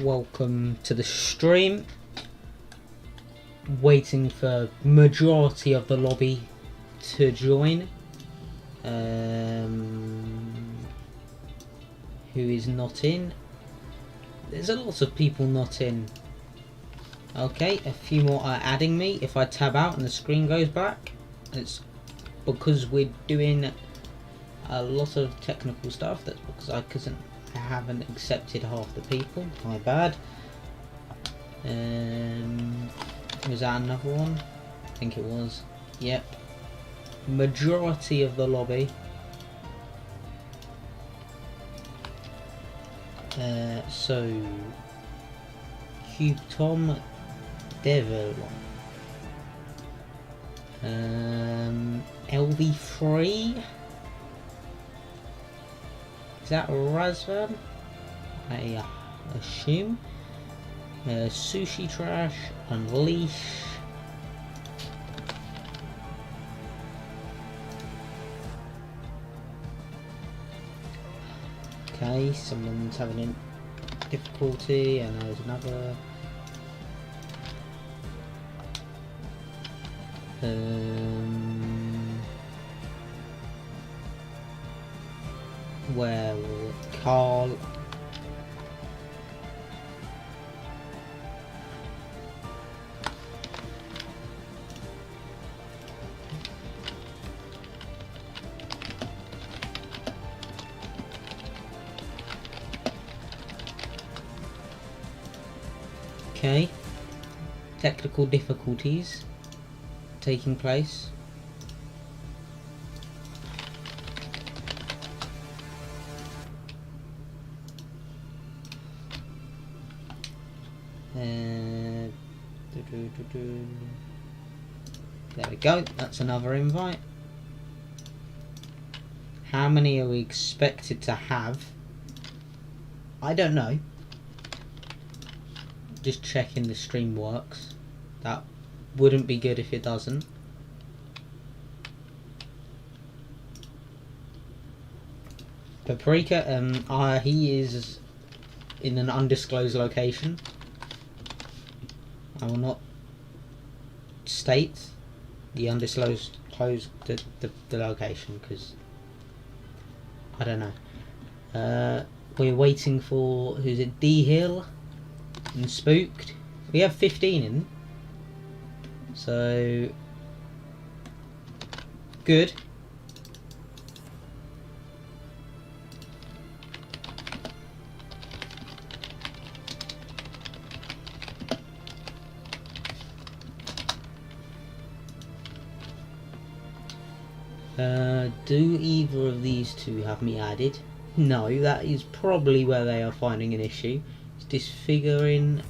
Welcome to the stream. Waiting for majority of the lobby to join. Who is not in? There's a lot of people not in. Okay, a few more are adding me. If I tab out and the screen goes back, it's because we're doing a lot of technical stuff. That's because I haven't accepted half the people. My bad. Was that another one? I think it was. Yep. Majority of the lobby. So Cube Tom Devil. LV3. Is that Razvan? I assume. Sushi Trash, Unleash. Okay, someone's having a difficulty, and there's another. Where was it? Carl. Okay. Technical difficulties taking place. There we go, that's another invite. How many are we expected to have? I don't know. Just checking the stream works. That wouldn't be good if it doesn't. Paprika, he is in an undisclosed location. I will not state the undisclosed the location because I don't know. We're waiting for, who's it, D Hill and Spooked. We have 15 in, so good. Do either of these two have me added? No, that is probably where they are finding an issue. It's disfiguring.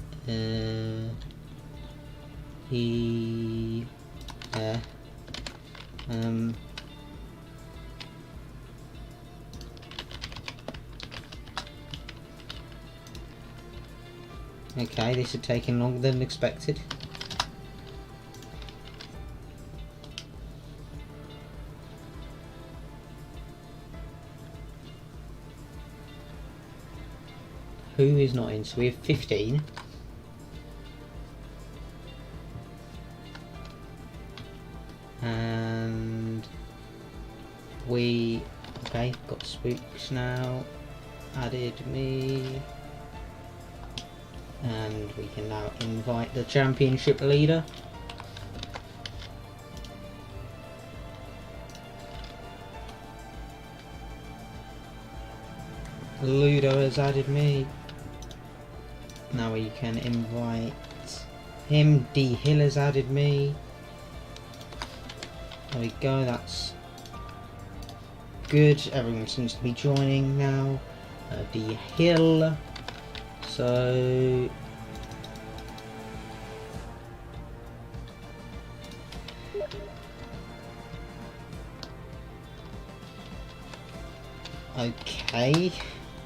Okay, this is taking longer than expected. Who is not in? So we have 15. And we, okay, got Spooks now. added me. And we can now invite the championship leader. Ludo has added me. Now we can invite him. D Hill has added me. There we go, that's good. Everyone seems to be joining now. D Hill. So okay,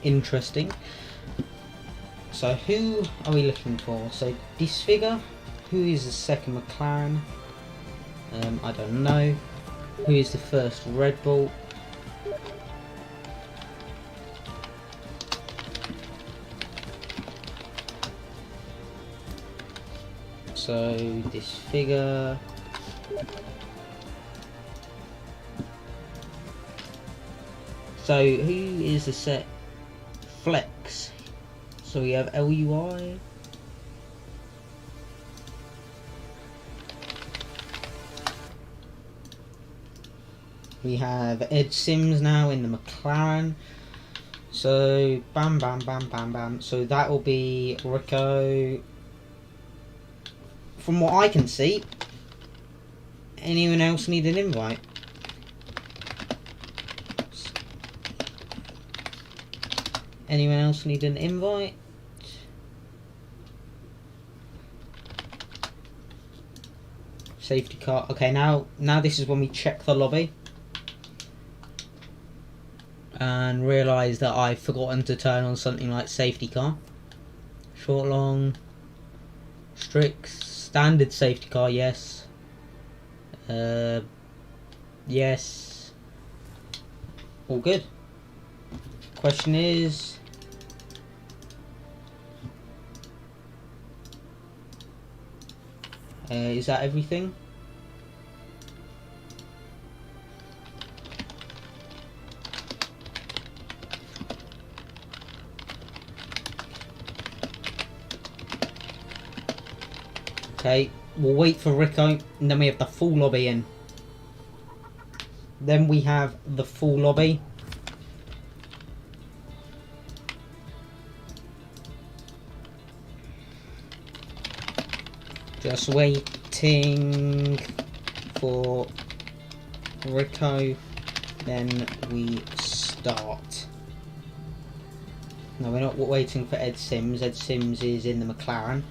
interesting. So who are we looking for? So Disfigure, who is the second McLaren? I don't know. Who is the first Red Bull? So Disfigure. So who is the set Flex? So we have LUI. We have Ed Sims now in the McLaren. So bam bam bam bam bam. So that will be Rico. From what I can see, anyone else need an invite? Anyone else need an invite? Safety car. Okay, now this is when we check the lobby and realise that I've forgotten to turn on something like safety car. Short, long, strict, standard safety car, yes. Yes. All good. Question is, is that everything? Okay, we'll wait for Rico, and then we have the full lobby in. Then we have the full lobby. Just waiting for Rico, then we start. No, we're not waiting for Ed Sims. Ed Sims is in the McLaren.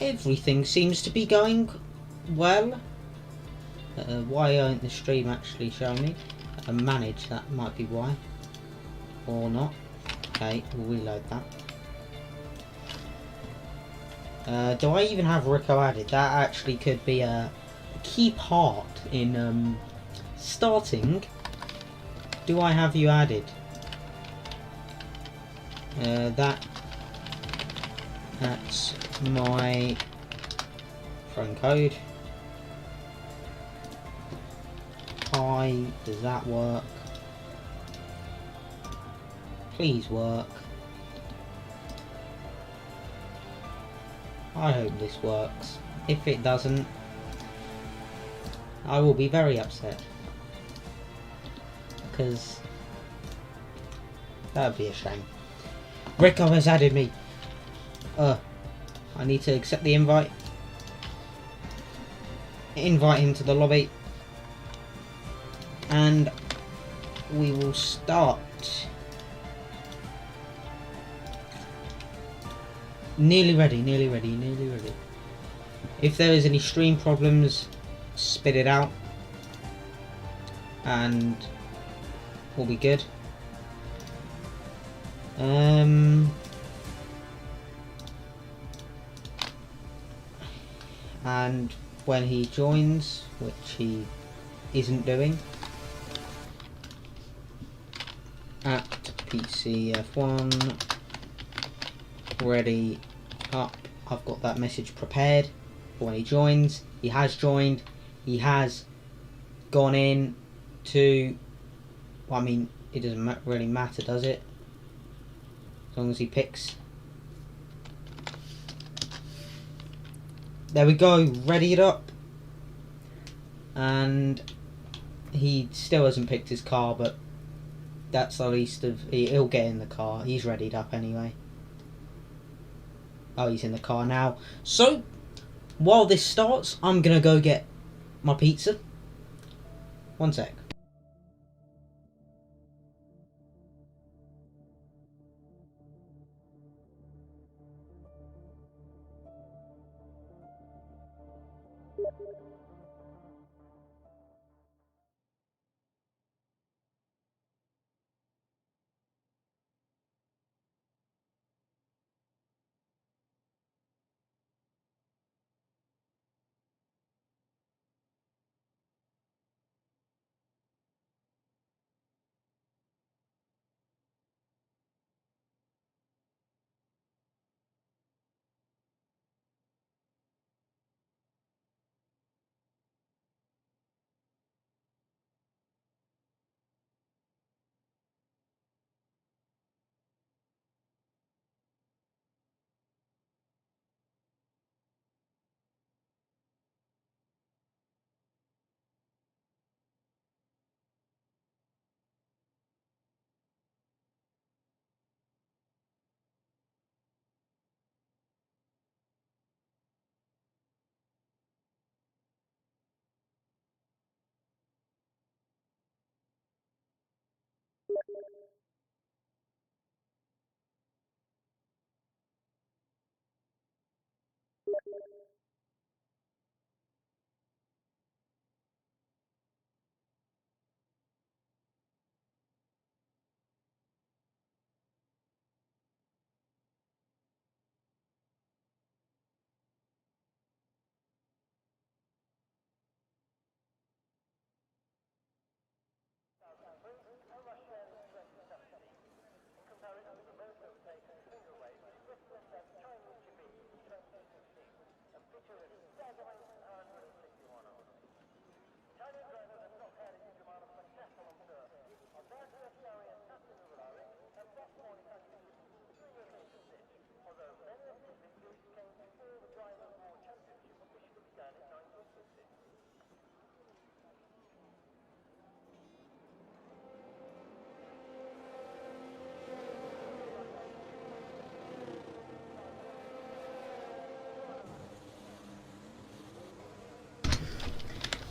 Everything seems to be going well. Why aren't the stream actually showing me? Manage, that might be why. Or not. Okay, we'll reload that. Do I even have Rico added? That actually could be a key part in starting. Do I have you added? That's my phone code. Hi, does that work? Please work. I hope this works. If it doesn't, I will be very upset. Because that would be a shame. Rico has added me. I need to accept the invite. Invite him to the lobby. And we will start. Nearly ready, nearly ready, nearly ready. If there is any stream problems, spit it out. And we'll be good. And when he joins, which he isn't doing, at PCF1 ready up, I've got that message prepared for when he joins. He has joined, he has gone in to... Well, I mean, it doesn't really matter, does it? As long as he picks. There we go, ready it up. And he still hasn't picked his car, but that's the least of... He'll get in the car. He's readied up anyway. Oh, he's in the car now. So, while this starts, I'm going to go get my pizza. One sec.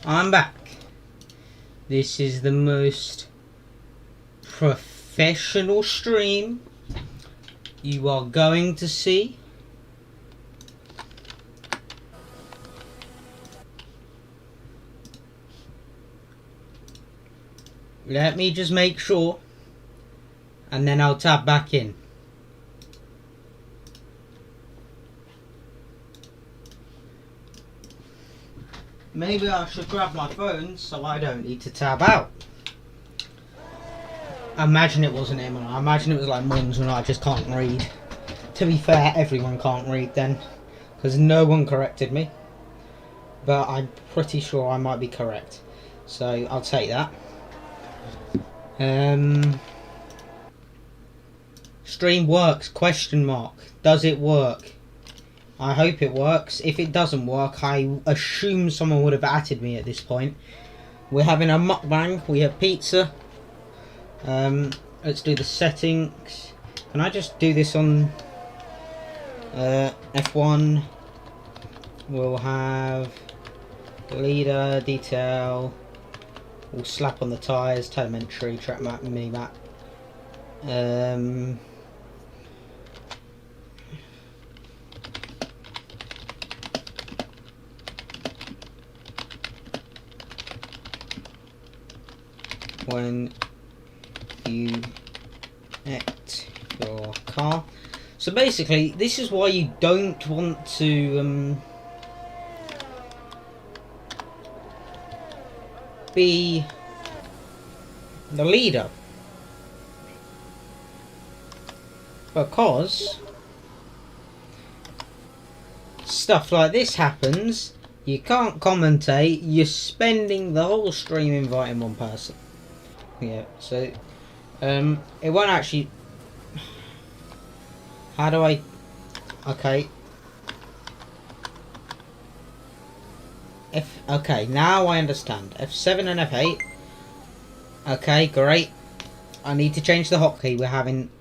I'm back. This is the most professional stream you are going to see. Let me just make sure, and then I'll tap back in. Maybe I should grab my phone so I don't need to tab out. I imagine it wasn't Imola. I imagine it was like Mons when I just can't read. To be fair, everyone can't read then, because no one corrected me. But I'm pretty sure I might be correct, so I'll take that. Stream works? Question mark. Does it work? I hope it works. If it doesn't work, I assume someone would have added me at this point. We're having a mukbang. We have pizza. Let's do the settings. Can I just do this on F1? We'll have leader, detail. We'll slap on the tyres, telemetry, track map, mini map. When you at your car. So basically, this is why you don't want to be the leader, because stuff like this happens. You can't commentate. You're spending the whole stream inviting one person. Yeah, so it won't actually. How do I? Okay. Okay, now I understand. F7 and F8. Okay, great. I need to change the hotkey. We're having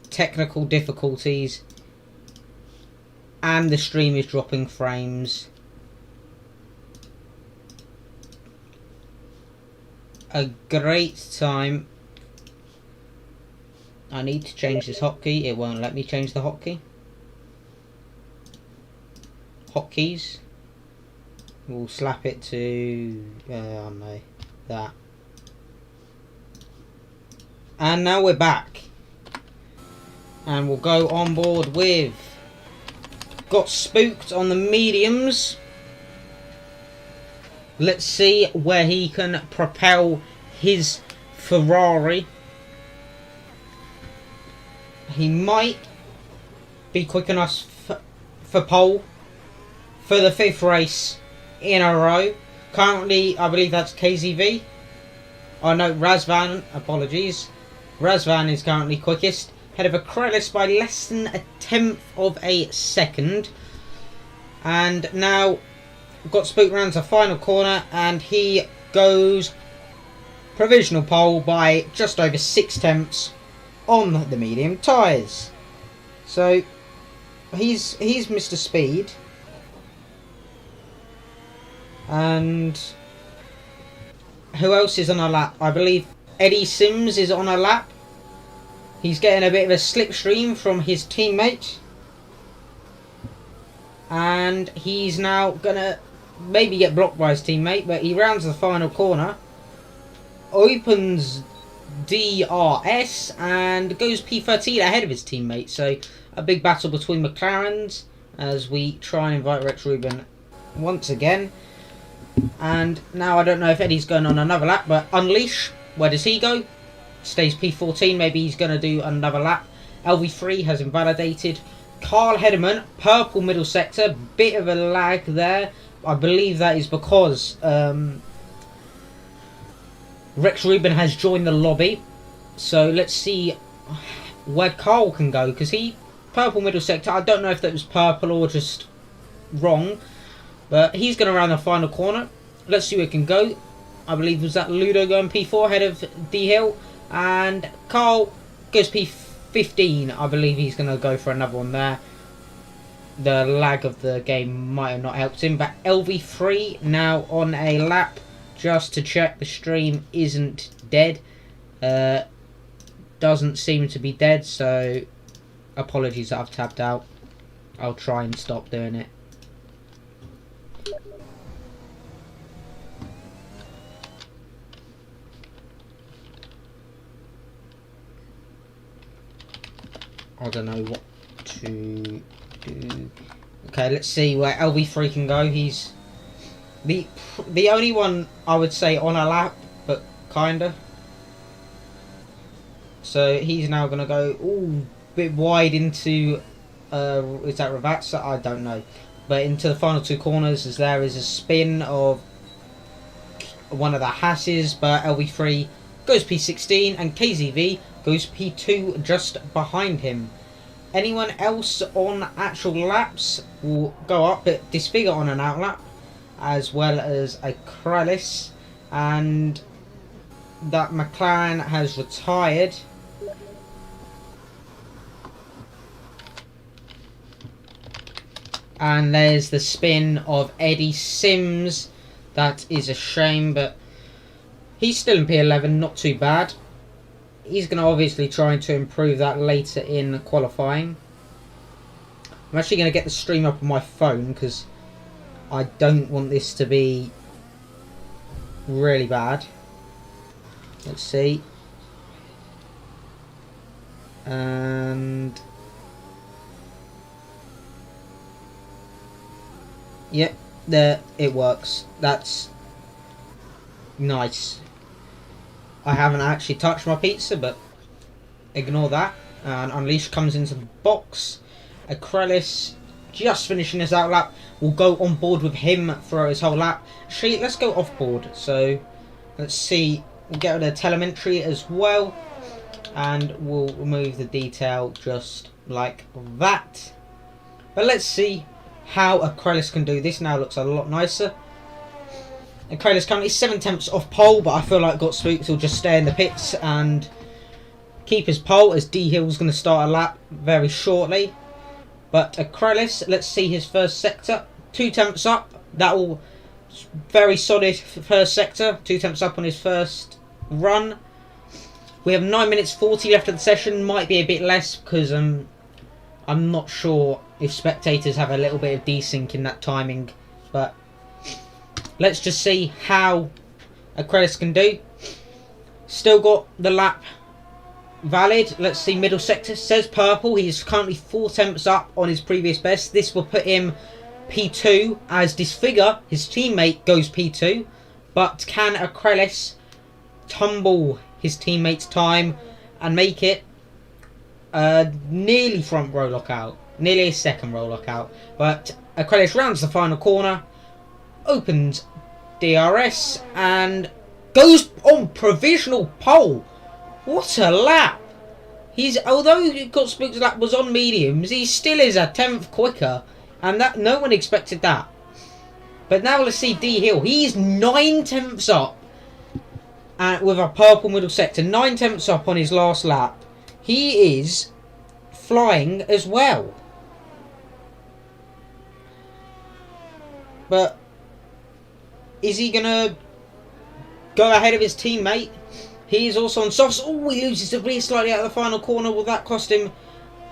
technical difficulties, and the stream is dropping frames. A great time. I need to change this hotkey. It won't let me change the hotkey. Hotkeys. We'll slap it to no, that. And now we're back. And we'll go on board with Got Spooked on the mediums. Let's see where he can propel his Ferrari. He might be quick enough for pole for the 5th race in a row. Currently, I believe that's KZV. Oh no, Razvan, apologies. Razvan is currently quickest. Head of Acrylis by less than a 1/10 of a second. And now Got Spooked round to final corner, and he goes provisional pole by just over 6/10 on the medium tyres. So he's Mr. Speed. And who else is on a lap? I believe Eddie Sims is on a lap. He's getting a bit of a slipstream from his teammate. And he's now gonna maybe get blocked by his teammate, but he rounds the final corner, opens DRS and goes P13 ahead of his teammate. So a big battle between McLarens as we try and invite Rex Rubin once again. And now I don't know if Eddie's going on another lap, but Unleash, where does he go? Stays P14, maybe he's going to do another lap. LV3 has invalidated. Carl Hederman, purple middle sector, bit of a lag there. I believe that is because Rex Rubin has joined the lobby. So let's see where Carl can go, because he, purple middle sector, I don't know if that was purple or just wrong, but he's going to round the final corner. Let's see where it can go. I believe was that Ludo going P4 ahead of D Hill, and Carl goes P15. I believe he's going to go for another one there. The lag of the game might have not helped him, but LV3 now on a lap just to check the stream isn't dead. Doesn't seem to be dead, so apologies that I've tabbed out. I'll try and stop doing it. I don't know what to do. Okay, let's see where LV3 can go. He's the only one I would say on a lap, but kinda. So he's now gonna go a bit wide into is that Ravazza? I don't know, but into the final two corners, as there is a spin of one of the Hasses, but LV3 goes P16 and KZV goes P2 just behind him. Anyone else on actual laps will go up, but Disfigure on an outlap, as well as a Krallis, and that McLaren has retired. And there's the spin of Eddie Sims. That is a shame, but he's still in P11, not too bad. He's going to obviously try to improve that later in qualifying. I'm actually going to get the stream up on my phone because I don't want this to be really bad. Let's see. And yep, there it works. That's nice. I haven't actually touched my pizza, but ignore that. And Unleash comes into the box. Acrylis just finishing his out lap. We'll go on board with him for his whole lap. Actually, let's go off board. So let's see. We'll get rid of telemetry as well, and we'll remove the detail just like that. But let's see how Acrellis can do this. Now looks a lot nicer. Acrellis currently 7/10 off pole, but I feel like Got Spooked will just stay in the pits and keep his pole, as D Hill's going to start a lap very shortly. But Acrellis, let's see his first sector. 2/10 up. That will very solid first sector. 2/10 up on his first run. We have 9 minutes 40 left of the session. Might be a bit less because I'm not sure if spectators have a little bit of desync in that timing. But let's just see how Acrellis can do. Still got the lap valid. Let's see middle sector. Says purple. He's currently 4/10 up on his previous best. This will put him P2 as Disfigure, his teammate, goes P2. But can Acrellis tumble his teammate's time and make it nearly front row lockout? Nearly a second row lockout. But Acrellis rounds the final corner, opens DRS and goes on provisional pole. What a lap! Although Got Spook's lap was on mediums, he still is a 10th quicker, and that no one expected that. But now let's see D Hill. He's 9/10 up with a purple middle sector. 9/10 up on his last lap. He is flying as well. But is he gonna go ahead of his teammate? He is also on softs. Oh, he loses the rear slightly out of the final corner. Will that cost him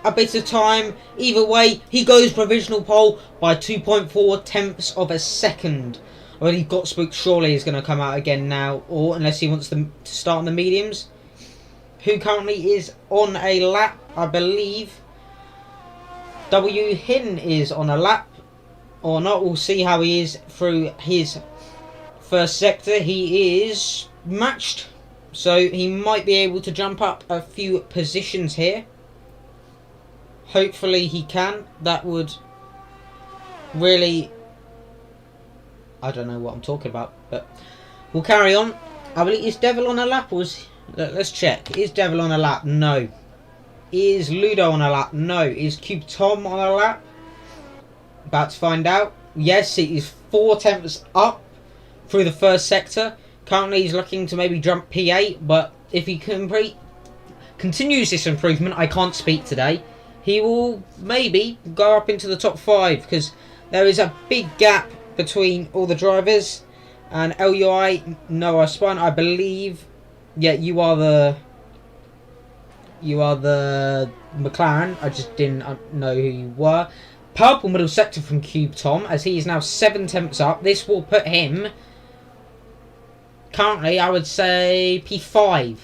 a bit of time? Either way, he goes provisional pole by 2.4 of a second. I believe Got Spooked surely is going to come out again now, or unless he wants to start on the mediums. Who currently is on a lap? I believe W Hin is on a lap, or not. We'll see how he is through his first sector. He is matched, so he might be able to jump up a few positions here. Hopefully he can. That would really... I don't know what I'm talking about, but we'll carry on. I believe, is Devil on a lap? Let's check. Is Devil on a lap? No. Is Ludo on a lap? No. Is Cube Tom on a lap? About to find out. Yes, it is 4/10 up through the first sector. Currently he's looking to maybe jump P8, but if he continues this improvement, I can't speak today, he will maybe go up into the top 5, because there is a big gap between all the drivers. And LUI, Noah Spun, I believe, yeah, you are the McLaren. I just didn't know who you were. Purple middle sector from Cube Tom, as he is now 7/10 up. This will put him currently, I would say, P5.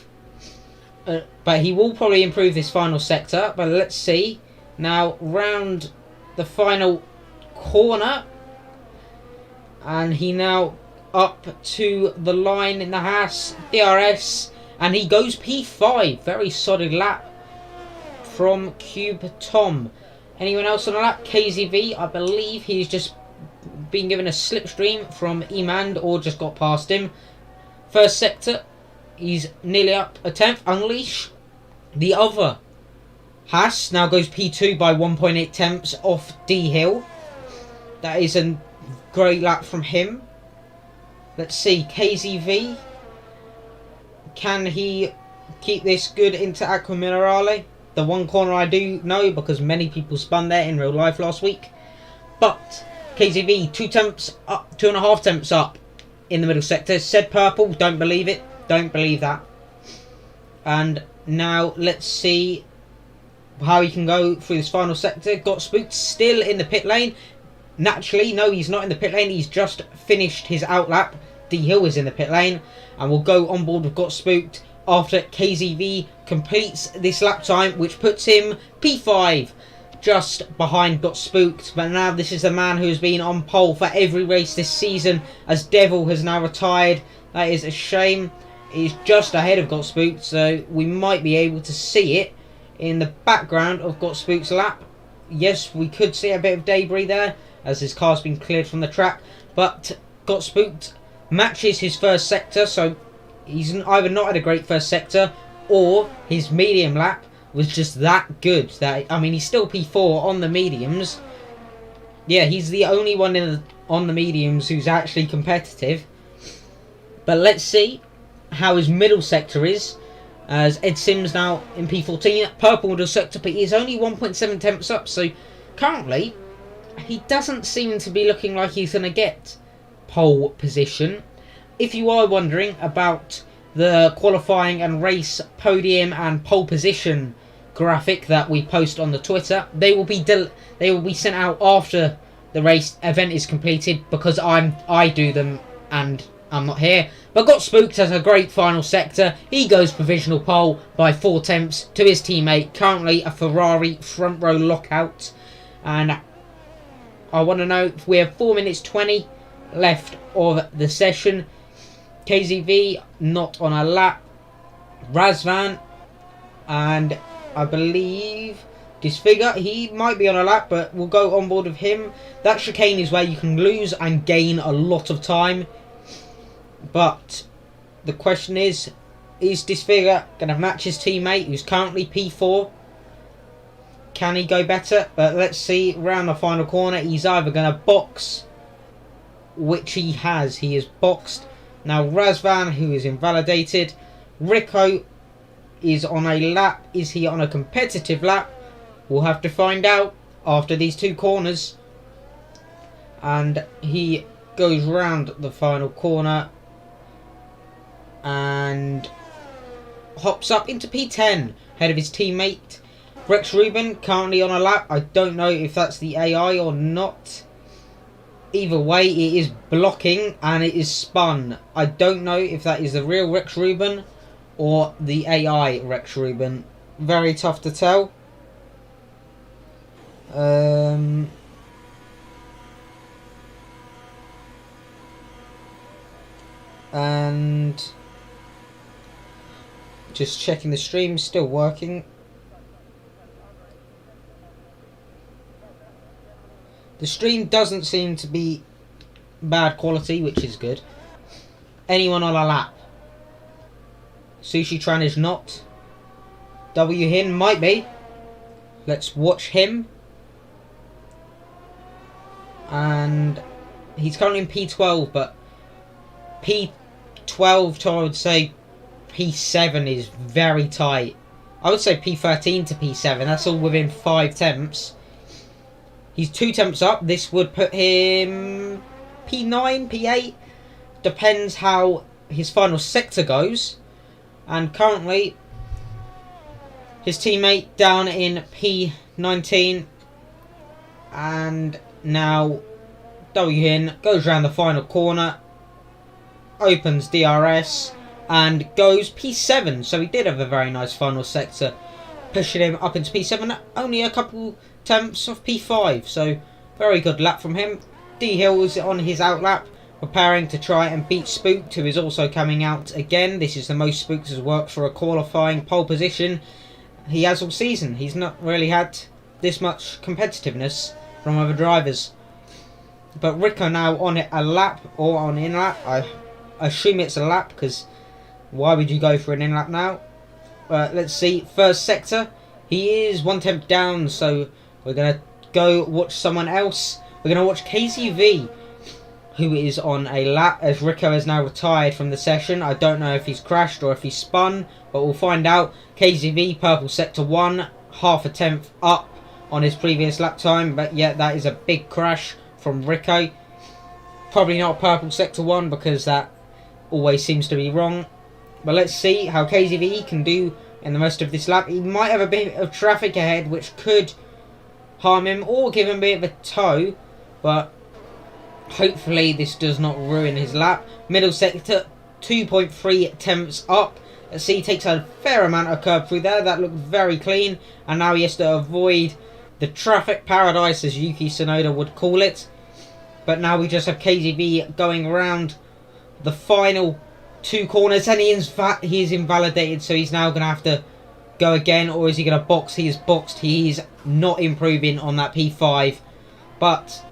But he will probably improve this final sector. But let's see. Now, round the final corner. And he now up to the line in the Haas DRS. And he goes P5. Very solid lap from Cube Tom. Anyone else on the lap? KZV, I believe he's just been given a slipstream from Emand, or just got past him. First sector, he's nearly up a 10th. Unleash, the other Haas, now goes P2 by 1.8 off D Hill. That is a great lap from him. Let's see, KZV, can he keep this good into Aqua Minerale? The one corner I do know, because many people spun there in real life last week. But KZV 2/10 up, 2.5 up in the middle sector. Said purple, don't believe it, don't believe that. And now let's see how he can go through this final sector. Got Spooked still in the pit lane. Naturally, no, he's not in the pit lane, he's just finished his outlap. D Hill is in the pit lane, and we'll go on board with Got Spooked after KZV completes this lap time, which puts him P5, just behind Got Spooked. But now this is the man who has been on pole for every race this season, as Devil has now retired. That is a shame. He's just ahead of Got Spooked, so we might be able to see it in the background of Got Spooked's lap. yes, we could see a bit of debris there as his car's been cleared from the track, but got spooked, matches his first sector, so he's either not had a great first sector or his medium lap was just that good. That, I mean, he's still P4 on the mediums. Yeah, he's the only one on the mediums who's actually competitive. But let's see how his middle sector is, as Ed Sims now in P14. Purple middle sector, but he's only 1.7 tenths up, so currently he doesn't seem to be looking like he's going to get pole position. If you are wondering about the qualifying and race podium and pole position graphic that we post on the Twitter, they will be sent out after the race event is completed, because I do them and I'm not here. But got spooked as a great final sector. He goes provisional pole by 4 tenths to his teammate, currently a Ferrari front row lockout. And I want to know if we have 4 minutes 20 left of the session. KZV not on a lap. Razvan and I believe Disfigure, he might be on a lap, but we'll go on board with him. That chicane is where you can lose and gain a lot of time. But the question is Disfigure going to match his teammate who's currently P4? Can he go better? But let's see, round the final corner, he's either going to box, which he has. He is boxed. Now Razvan, who is invalidated. Rico is on a lap. Is he on a competitive lap? We'll have to find out after these 2 corners. And he goes round the final corner and hops up into P10 ahead of his teammate Rex Rubin, currently on a lap. I don't know if that's the AI or not. Either way, it is blocking and it is spun. I don't know if that is the real Rex Rubin or the AI Rex Rubin. Very tough to tell. And just checking the stream, still working. The stream doesn't seem to be bad quality, which is good. Anyone on a lap? Sushi Tran is not. W Hin might be. Let's watch him. And he's currently in P12, but P12 to, I would say, P7 is very tight. I would say P13 to P7. That's all within 5 tenths. He's 2 tenths up. This would put him P9, P8. Depends how his final sector goes. And currently, his teammate down in P19. And now W Hin goes around the final corner. Opens DRS. And goes P7. So he did have a very nice final sector, pushing him up into P7. Only a couple tenths of P5. So very good lap from him. D Hill is on his out lap, preparing to try and beat Spooked, who is also coming out again. This is the most Spooked has worked for a qualifying pole position he has all season. He's not really had this much competitiveness from other drivers. But Rico now on a lap or on in lap. I assume it's a lap, because why would you go for an in lap now? Let's see. First sector. He is 1 tenth down, so we're going to go watch someone else. We're going to watch KZV, who is on a lap, as Rico has now retired from the session. I don't know if he's crashed or if he's spun, but we'll find out. KZV, purple sector 1, half a tenth up on his previous lap time, but yeah, that is a big crash from Rico. Probably not purple sector 1, because that always seems to be wrong. But let's see how KZV can do in the most of this lap. He might have a bit of traffic ahead, which could harm him or give him a bit of a tow, but hopefully this does not ruin his lap. Middle sector, 2.3 tenths up. Let's see, he takes a fair amount of curb through there. That looked very clean, and now he has to avoid the traffic paradise, as Yuki Tsunoda would call it. But now we just have KZV going around the final 2 corners, and he is invalidated, so he's now going to have to go again, or is he going to box? He is boxed. He's not improving on that P5. But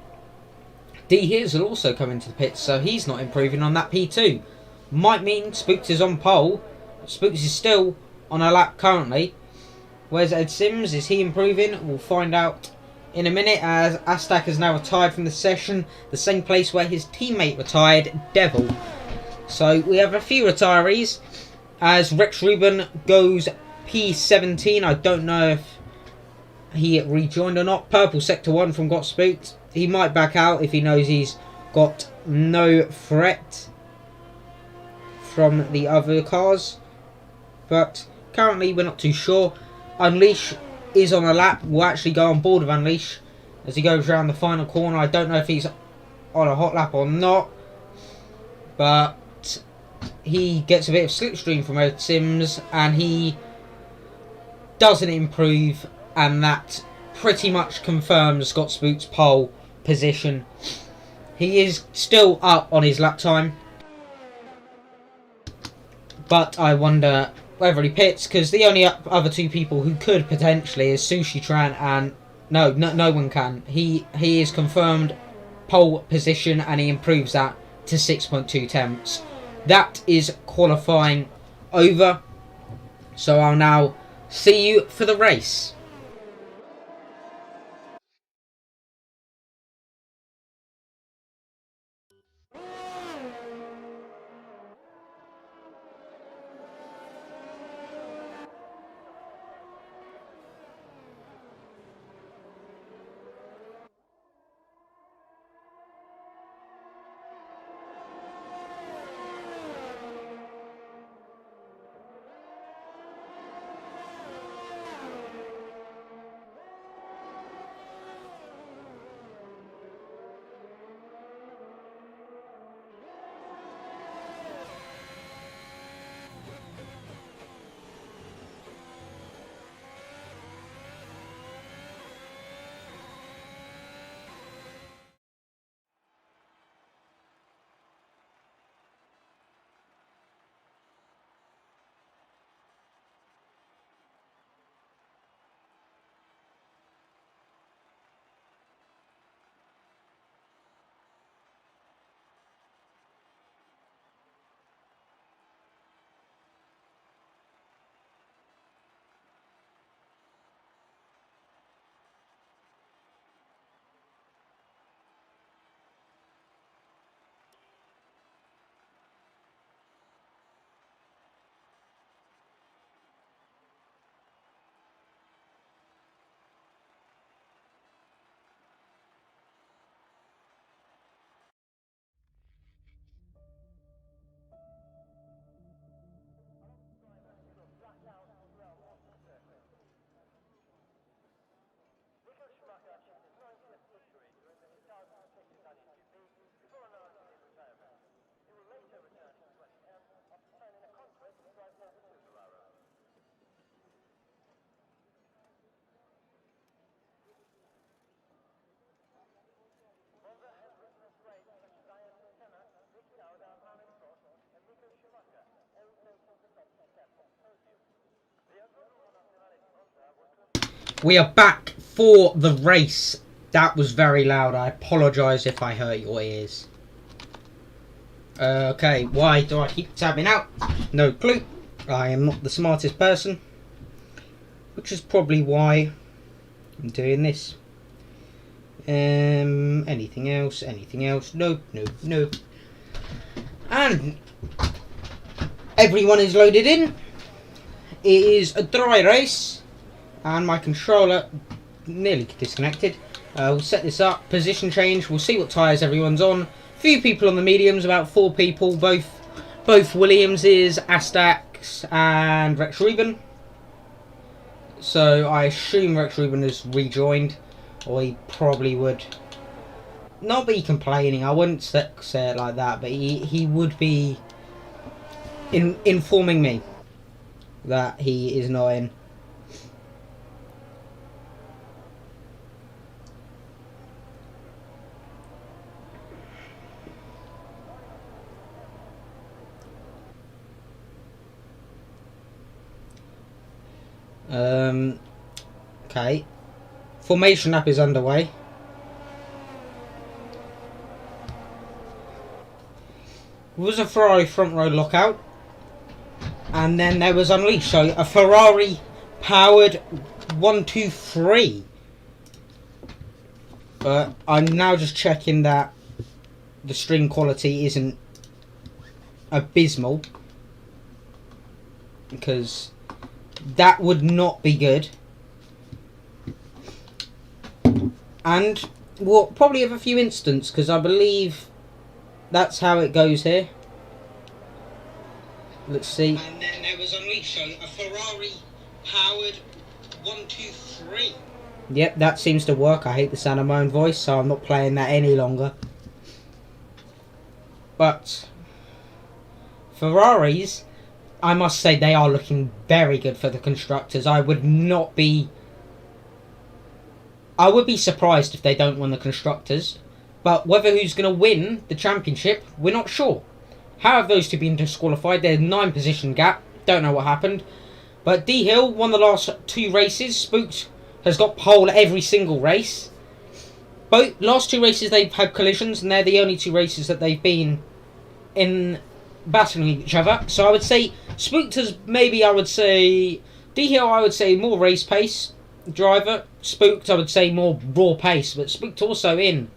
D Hears will also come into the pits, so he's not improving on that P2. Might mean Spooks is on pole. Spooks is still on a lap currently. Where's Ed Sims? Is he improving? We'll find out in a minute, as Astak has now retired from the session, the same place where his teammate retired, Devil. So we have a few retirees, as Rex Rubin goes P17. I don't know if he rejoined or not. Purple Sector 1 from Got Spooked. He might back out if he knows he's got no threat from the other cars. But currently we're not too sure. Unleash is on a lap. We'll actually go on board with Unleash as he goes around the final corner. I don't know if he's on a hot lap or not, but he gets a bit of slipstream from Ed Sims and he doesn't improve, and that pretty much confirms Scott Spook's pole position. He is still up on his lap time, but I wonder whether he pits, because the only other two people who could potentially is Sushi Tran, and no one can. He is confirmed pole position and he improves that to 6.2 tenths. That is qualifying over, so I'll now see you for the race. We are back for the race. That was very loud. I apologise if I hurt your ears. Okay, why do I keep tabbing out? No clue. I am not the smartest person, which is probably why I'm doing this. Anything else? Anything else? Nope, nope, nope. And everyone is loaded in. It is a dry race, and my controller nearly disconnected. We'll set this up, position change, we'll see what tyres everyone's on. Few people on the mediums, about 4 people, both Williamses, Astax and Rex Rubin. So I assume Rex Rubin has rejoined, or he probably would not be complaining, I wouldn't say it like that, but he would be informing me that he is not in. Okay. Formation lap is underway. It was a Ferrari front row lockout. And then there was Unleashed. So a Ferrari powered 1, 2, 3. But I'm now just checking that the stream quality isn't abysmal. Because that would not be good. And we'll probably have a few instances, because I believe that's how it goes here. Let's see. And then there was Unleashed, so a Ferrari powered 1, 2, 3. Yep, that seems to work. I hate the sound of my own voice, so I'm not playing that any longer. But Ferraris, I must say, they are looking very good for the constructors. I would be surprised if they don't win the constructors. But whether who's going to win the championship, we're not sure. How have those two been disqualified? There's a 9 position gap. Don't know what happened. But D Hill won the last 2 races. Spooked has got pole every single race. Both last 2 races they've had collisions, and they're the only 2 races that they've been in battling each other. So I would say Spooked has maybe, I would say, D Hill I would say more race pace driver. Spooked I would say more raw pace, but Spooked also in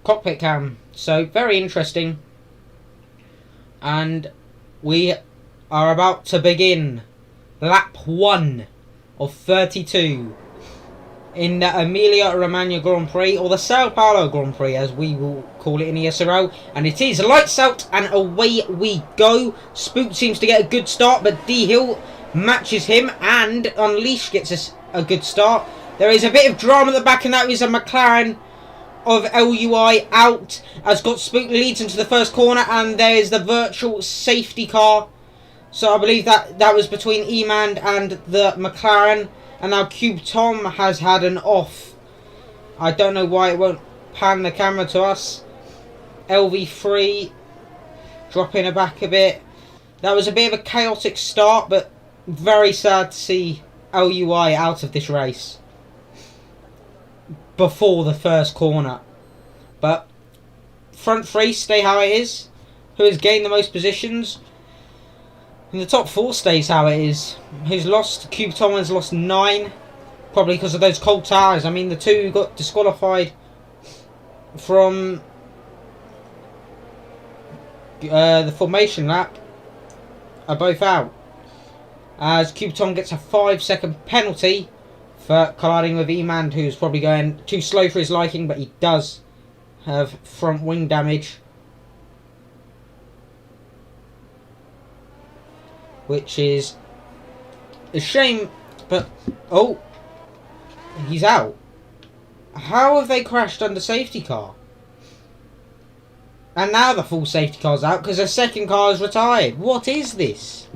cockpit cam. So very interesting. And we are about to begin lap 1 of 32 in the Emilia-Romagna Grand Prix, or the Sao Paulo Grand Prix as we will call it in ESRL. And it is lights out and away we go. Spook seems to get a good start, but D Hill matches him, and Unleashed gets a good start. There is a bit of drama at the back, and that is a McLaren of LUI out as got Spook leads into the first corner, and there is the virtual safety car. So I believe that was between Emand and the McLaren, and now Cube Tom has had an off. I don't know why it won't pan the camera to us. LV3 dropping her back a bit. That was a bit of a chaotic start, but very sad to see LUI out of this race before the first corner. But front 3 stay how it is. Who has gained the most positions? In the top 4 stays how it is. Who's lost? Cube Tom has lost 9. Probably because of those cold tires. I mean, the 2 who got disqualified from the formation lap are both out. As Cube Tom gets a 5-second penalty for colliding with Emand, who's probably going too slow for his liking, but he does have front wing damage, which is a shame. But oh, he's out. How have they crashed under safety car? And now the full safety car's out because the second car is retired. What is this?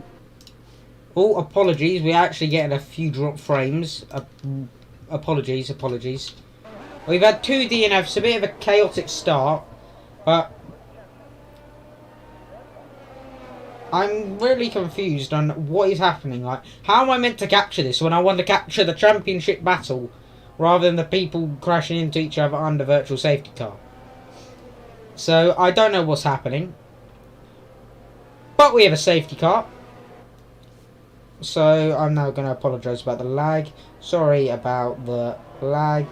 Oh, apologies. We're actually getting a few drop frames. Apologies. We've had 2 DNFs. A bit of a chaotic start. But I'm really confused on what is happening. Like, how am I meant to capture this when I want to capture the championship battle rather than the people crashing into each other under virtual safety car? So I don't know what's happening. But we have a safety car. So I'm now going to apologise about the lag. Sorry about the lag.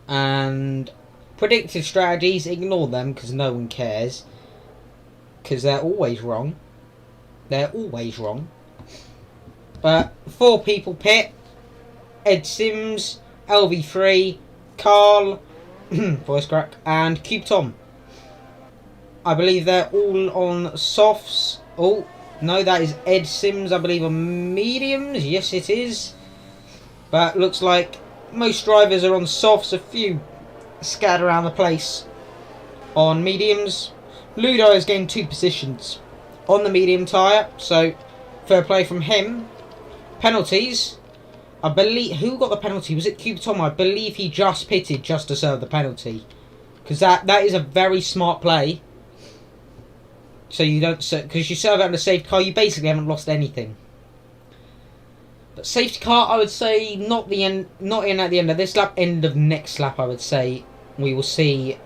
And predicted strategies, ignore them because no one cares. Because they're always wrong. They're always wrong. But 4 people pit. Ed Sims, LV3, Carl, voice crack, and Cube Tom. I believe they're all on softs. Oh, no, that is Ed Sims, I believe, on mediums. Yes, it is. But looks like most drivers are on softs. A few scattered around the place on mediums. Ludo has gained 2 positions on the medium tyre, so fair play from him. Penalties. I believe, who got the penalty? Was it Cube Tom? I believe he just pitted just to serve the penalty. Because that is a very smart play. So you don't, because you serve out in a safety car, you basically haven't lost anything. But safety car, I would say, not in at the end of this lap, end of next lap. I would say we will see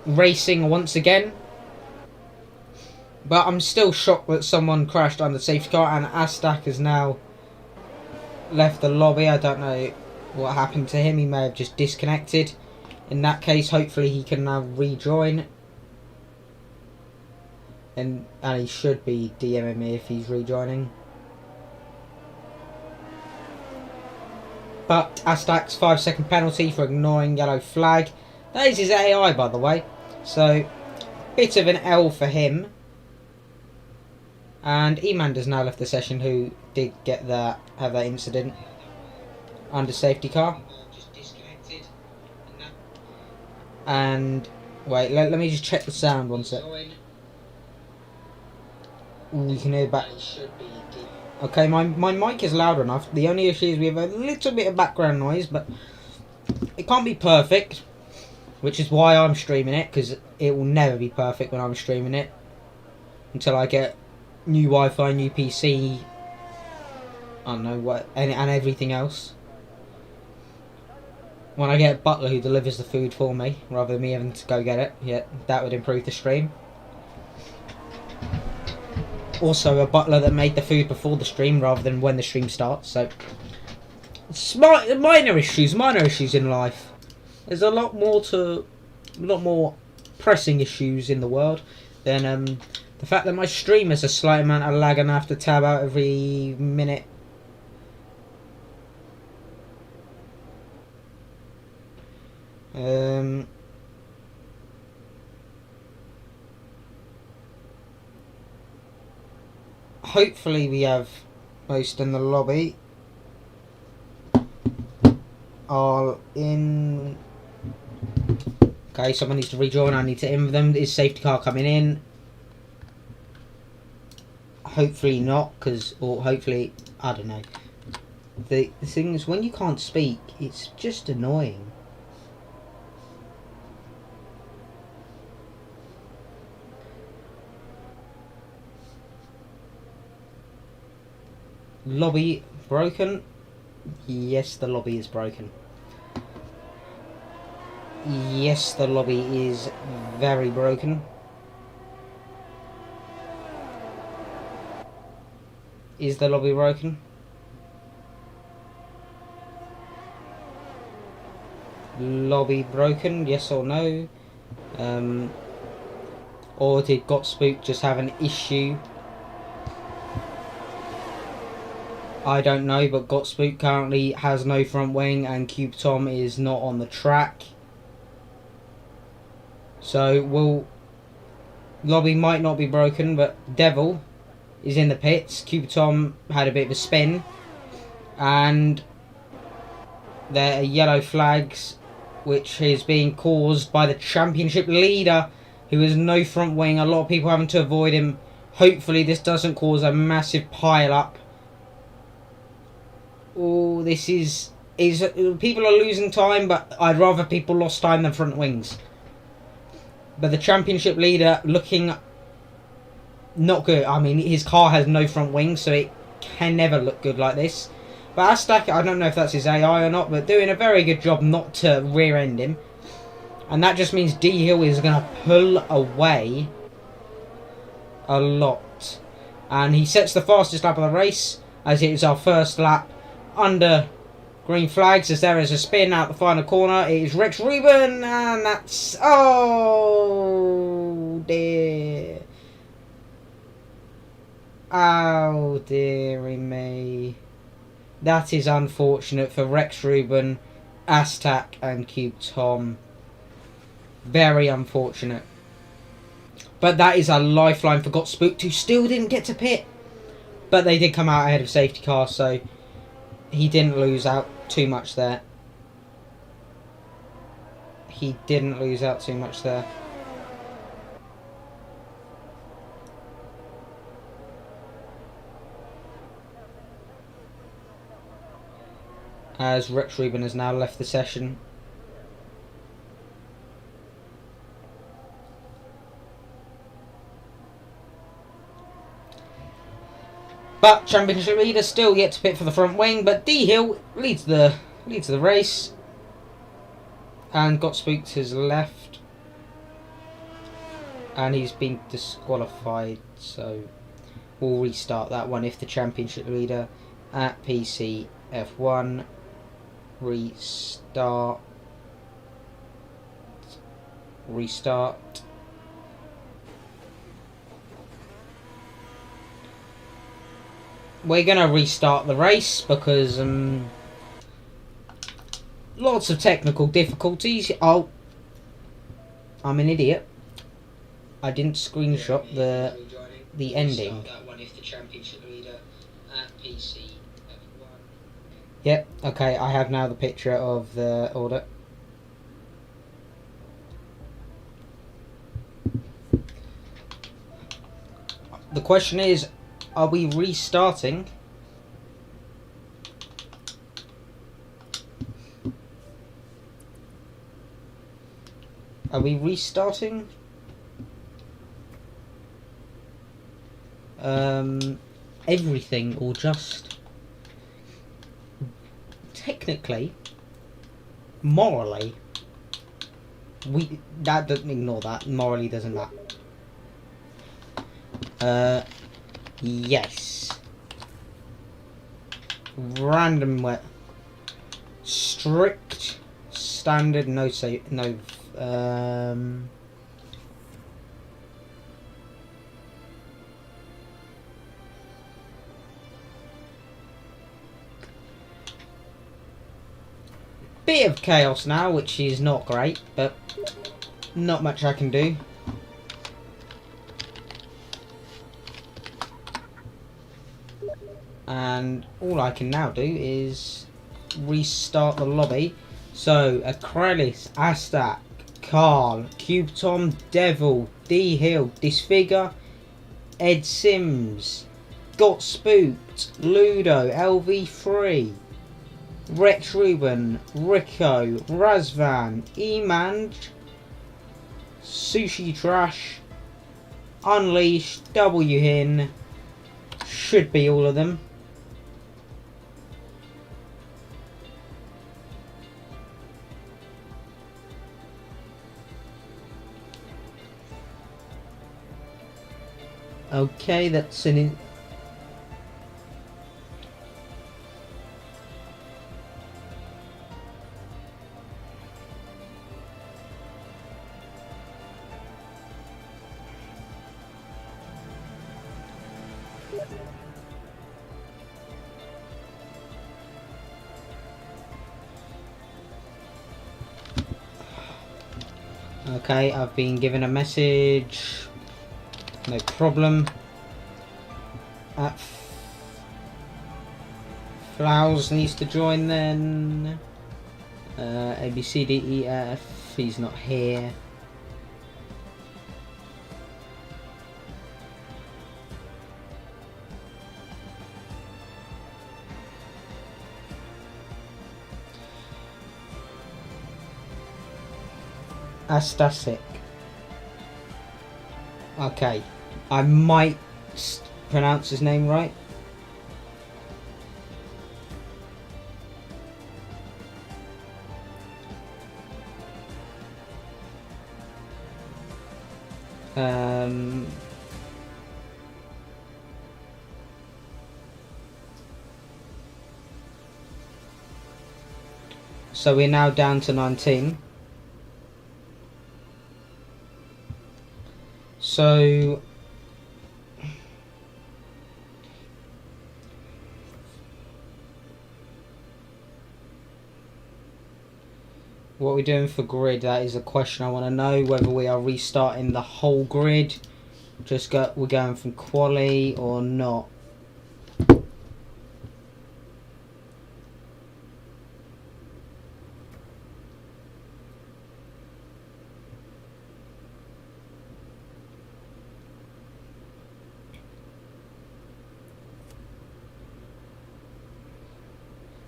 racing once again. But I'm still shocked that someone crashed on the safety car, and Astak has now left the lobby. I don't know what happened to him. He may have just disconnected. In that case, hopefully he can now rejoin. And he should be DMing me if he's rejoining. But Astak's 5-second penalty for ignoring yellow flag. That is his AI, by the way. So, bit of an L for him. And Emander's now left the session, who did have that incident under safety car. And wait, let me just check the sound one sec. We can hear back. Okay, my mic is loud enough. The only issue is we have a little bit of background noise, but it can't be perfect, which is why I'm streaming it, because it will never be perfect when I'm streaming it until I get new Wi-Fi, new PC, I don't know what, and everything else. When I get a butler who delivers the food for me, rather than me having to go get it, yeah, that would improve the stream. Also, a butler that made the food before the stream, rather than when the stream starts. So, minor issues in life. There's a lot more pressing issues in the world than the fact that my stream has a slight amount of lag and I have to tab out every minute. Hopefully we have most in the lobby are in. Okay, someone needs to rejoin. I need to in them. Is safety car coming in? Hopefully not, or hopefully, I don't know. The thing is, when you can't speak, it's just annoying. Lobby broken? Yes, the lobby is broken. Yes, the lobby is very broken. Is the lobby broken? Lobby broken, yes or no? Or did Got Spook just have an issue? I don't know, but Got Spook currently has no front wing and Cube Tom is not on the track. So, lobby might not be broken, but Devil is in the pits. Cube Tom had a bit of a spin. And there are yellow flags, which is being caused by the championship leader, who has no front wing. A lot of people having to avoid him. Hopefully this doesn't cause a massive pile-up. Oh, this is people are losing time, but I'd rather people lost time than front wings. But the championship leader looking not good. I mean, his car has no front wings, so it can never look good like this. But Astak, I don't know if that's his AI or not, but doing a very good job not to rear-end him. And that just means D-Hill is going to pull away a lot. And he sets the fastest lap of the race, as it is our first lap under green flags, as there is a spin out the final corner. It is Rex Reuben, and that's... oh, dear. Oh, dearie me. That is unfortunate for Rex Reuben, Astak, and Cube Tom. Very unfortunate. But that is a lifeline for Got Spooked, who still didn't get to pit. But they did come out ahead of safety car, so he didn't lose out too much there. He didn't lose out too much there. As Rex Reuben has now left the session. But championship leader still yet to pit for the front wing. But D Hill leads the race, and got spooked to his left, and he's been disqualified. So we'll restart that one if the championship leader at PC F1 restart. We're gonna restart the race because lots of technical difficulties. Oh, I'm an idiot. I didn't screenshot the ending. Yep, okay, I have now the picture of the order. The question is, are we restarting? Are we restarting? Everything, or just technically, morally, that doesn't ignore that. Morally doesn't matter. Yes. Random wet. Strict standard no say no bit of chaos now, which is not great, but not much I can do. And all I can now do is restart the lobby. So Acrelis, Astak, Carl, Cube Tom, Devil, D Hill, Disfigure, Ed Sims, Got Spooked, Ludo, LV3, Rex Ruben, Rico, Razvan, Emanj, Sushi Trash, Unleashed, W Hin. Should be all of them. Okay, that's an okay, I've been given a message. No problem. Flowers needs to join then. A, B, C, D, E, F. He's not here. Astasic. Okay, I might pronounce his name right. So we're now down to 19. So what we're doing for grid, that is a question I want to know, whether we are restarting the whole grid, we're going from quali or not.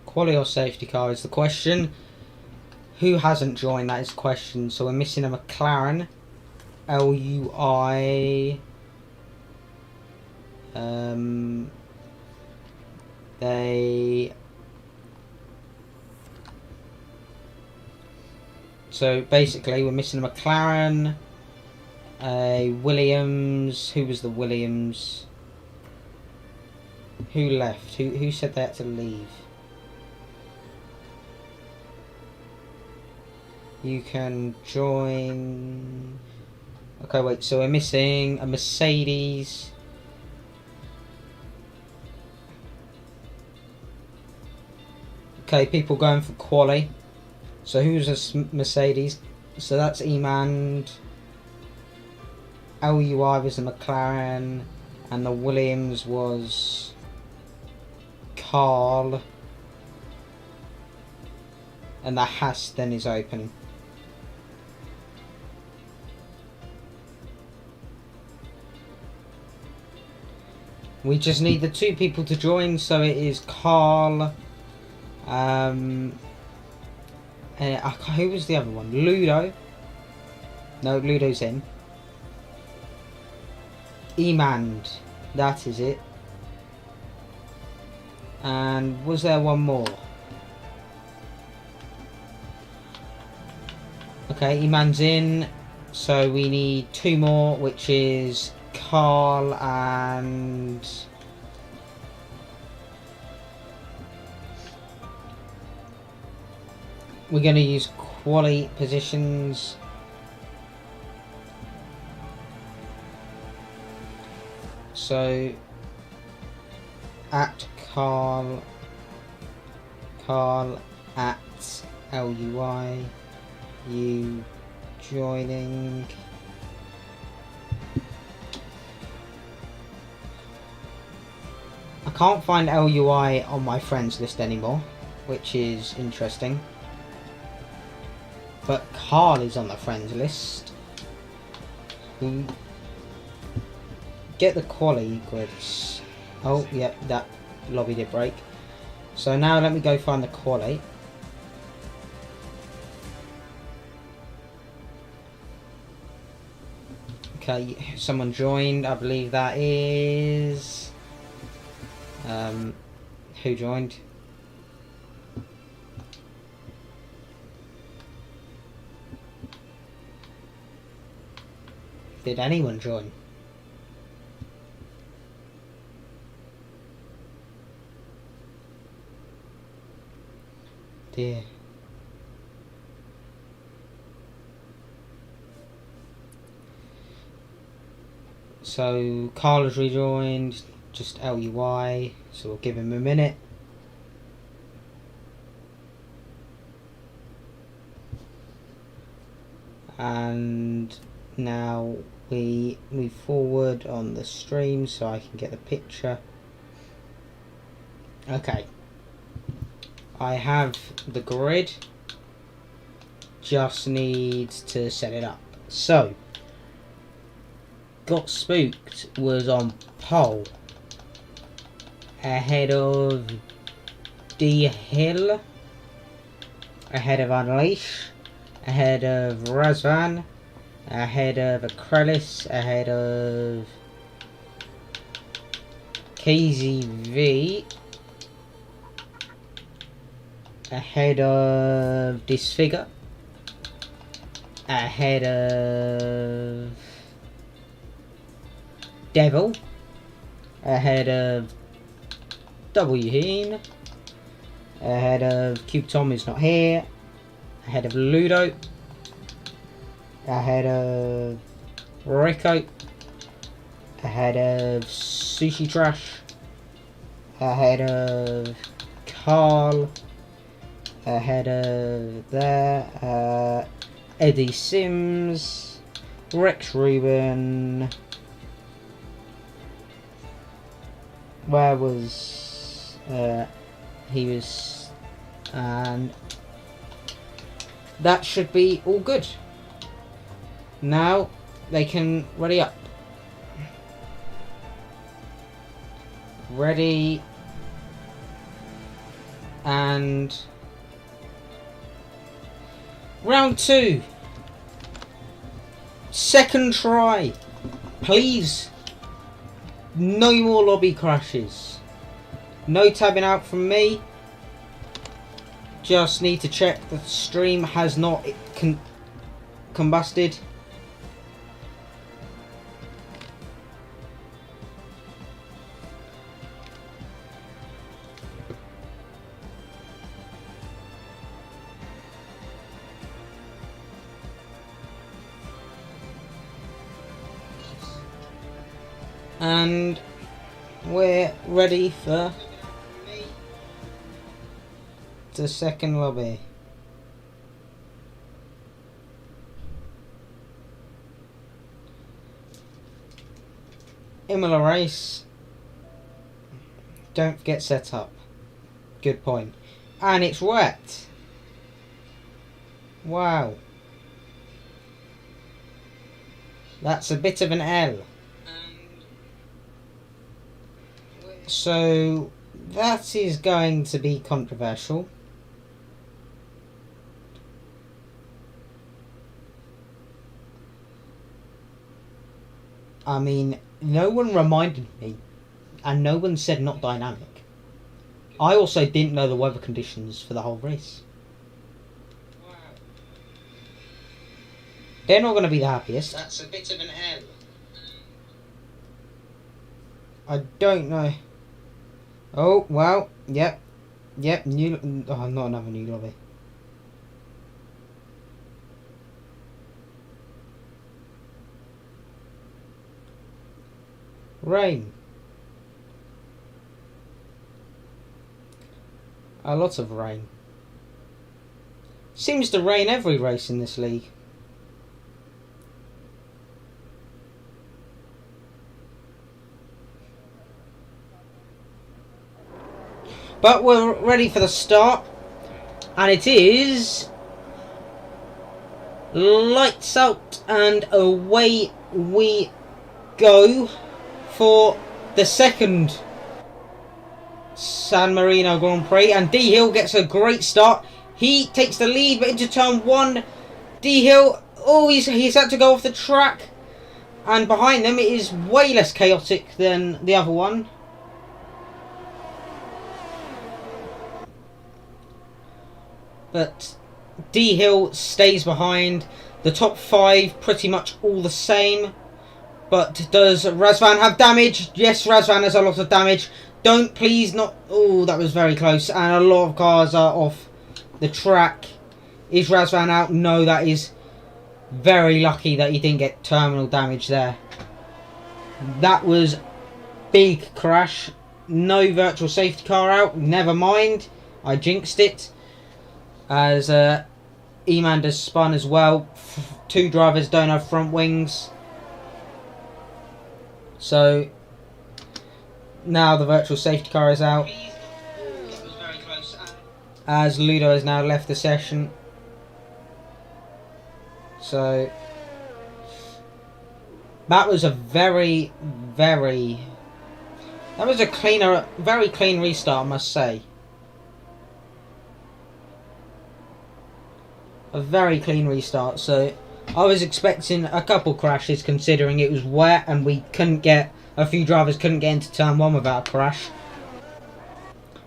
Quali or safety car is the question. Who hasn't joined? That is the question. So we're missing a McLaren, LUI, So basically, we're missing a McLaren, a Williams. Who was the Williams? Who left? Who said they had to leave? You can join. Okay, wait. So we're missing a Mercedes. Okay, people going for quali. So who's a Mercedes? So that's Emand. LUI was the McLaren, and the Williams was Carl, and the Haas then is open. We just need the 2 people to join, so it is Carl. Who was the other one? Ludo. No, Ludo's in. Emand. That is it. And was there one more? Okay, Emand's in. So we need 2 more, which is Carl and... We're going to use quali positions. So at Carl at LUI, you joining. I can't find LUI on my friends list anymore, which is interesting. But Carl is on the friends list. Get the quali grids. Oh, yeah, that lobby did break. So now let me go find the quali. Okay, someone joined. I believe that is... who joined? Did anyone join? Dear. So Carl has rejoined, just LUI, so we'll give him a minute. And now we move forward on the stream so I can get the picture. Okay. I have the grid. Just needs to set it up. So, Got Spooked was on pole. Ahead of D Hill. Ahead of Unleash. Ahead of Razvan. Ahead of Acrelis, ahead of KZV, ahead of Disfigure, ahead of Devil, ahead of W Heen, ahead of Cube Tom is not here, ahead of Ludo, ahead of Rico, ahead of Sushi Trash, ahead of Carl, ahead of there, Eddie Sims, Rex Rubin, where was, he was, and that should be all good. Now they can ready up. Ready and round 2. Second try. Please. No more lobby crashes. No tabbing out from me. Just need to check the stream has not combusted. And we're ready for the second lobby. Imola race. Don't forget setup. Good point. And it's wet. Wow. That's a bit of an L. So that is going to be controversial. I mean, no one reminded me, and no one said not dynamic. I also didn't know the weather conditions for the whole race. They're not going to be the happiest. That's a bit of an L. I don't know. Oh, well, yep, new, oh, not another new lobby. Rain. A lot of rain. Seems to rain every race in this league. But we're ready for the start, and it is lights out and away we go for the second San Marino Grand Prix. And D Hill gets a great start. He takes the lead, but into turn one, D Hill, oh, he's had to go off the track, and behind them it is way less chaotic than the other one. But D Hill stays behind. The top five pretty much all the same. But does Razvan have damage? Yes, Razvan has a lot of damage. Don't please not. Oh, that was very close. And a lot of cars are off the track. Is Razvan out? No, that is very lucky that he didn't get terminal damage there. That was big crash. No virtual safety car out. Never mind. I jinxed it. As Eman has spun as well. Two drivers don't have front wings. So now the virtual safety car is out. As Ludo has now left the session. So that was a very clean restart, I must say. A very clean restart. So I was expecting a couple crashes considering it was wet and we couldn't get, a few drivers couldn't get into turn one without a crash.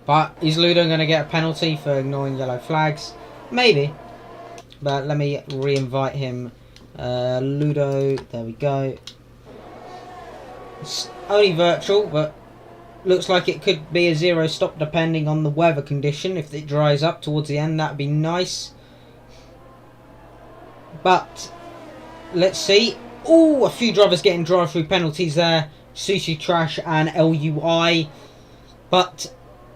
But is Ludo going to get a penalty for ignoring yellow flags? Maybe. But let me re-invite him. Ludo, there we go. It's only virtual, but looks like it could be a zero stop depending on the weather condition. If it dries up towards the end, that'd be nice. But let's see. Oh, a few drivers getting drive-through penalties there. Sushi Trash and LUI. But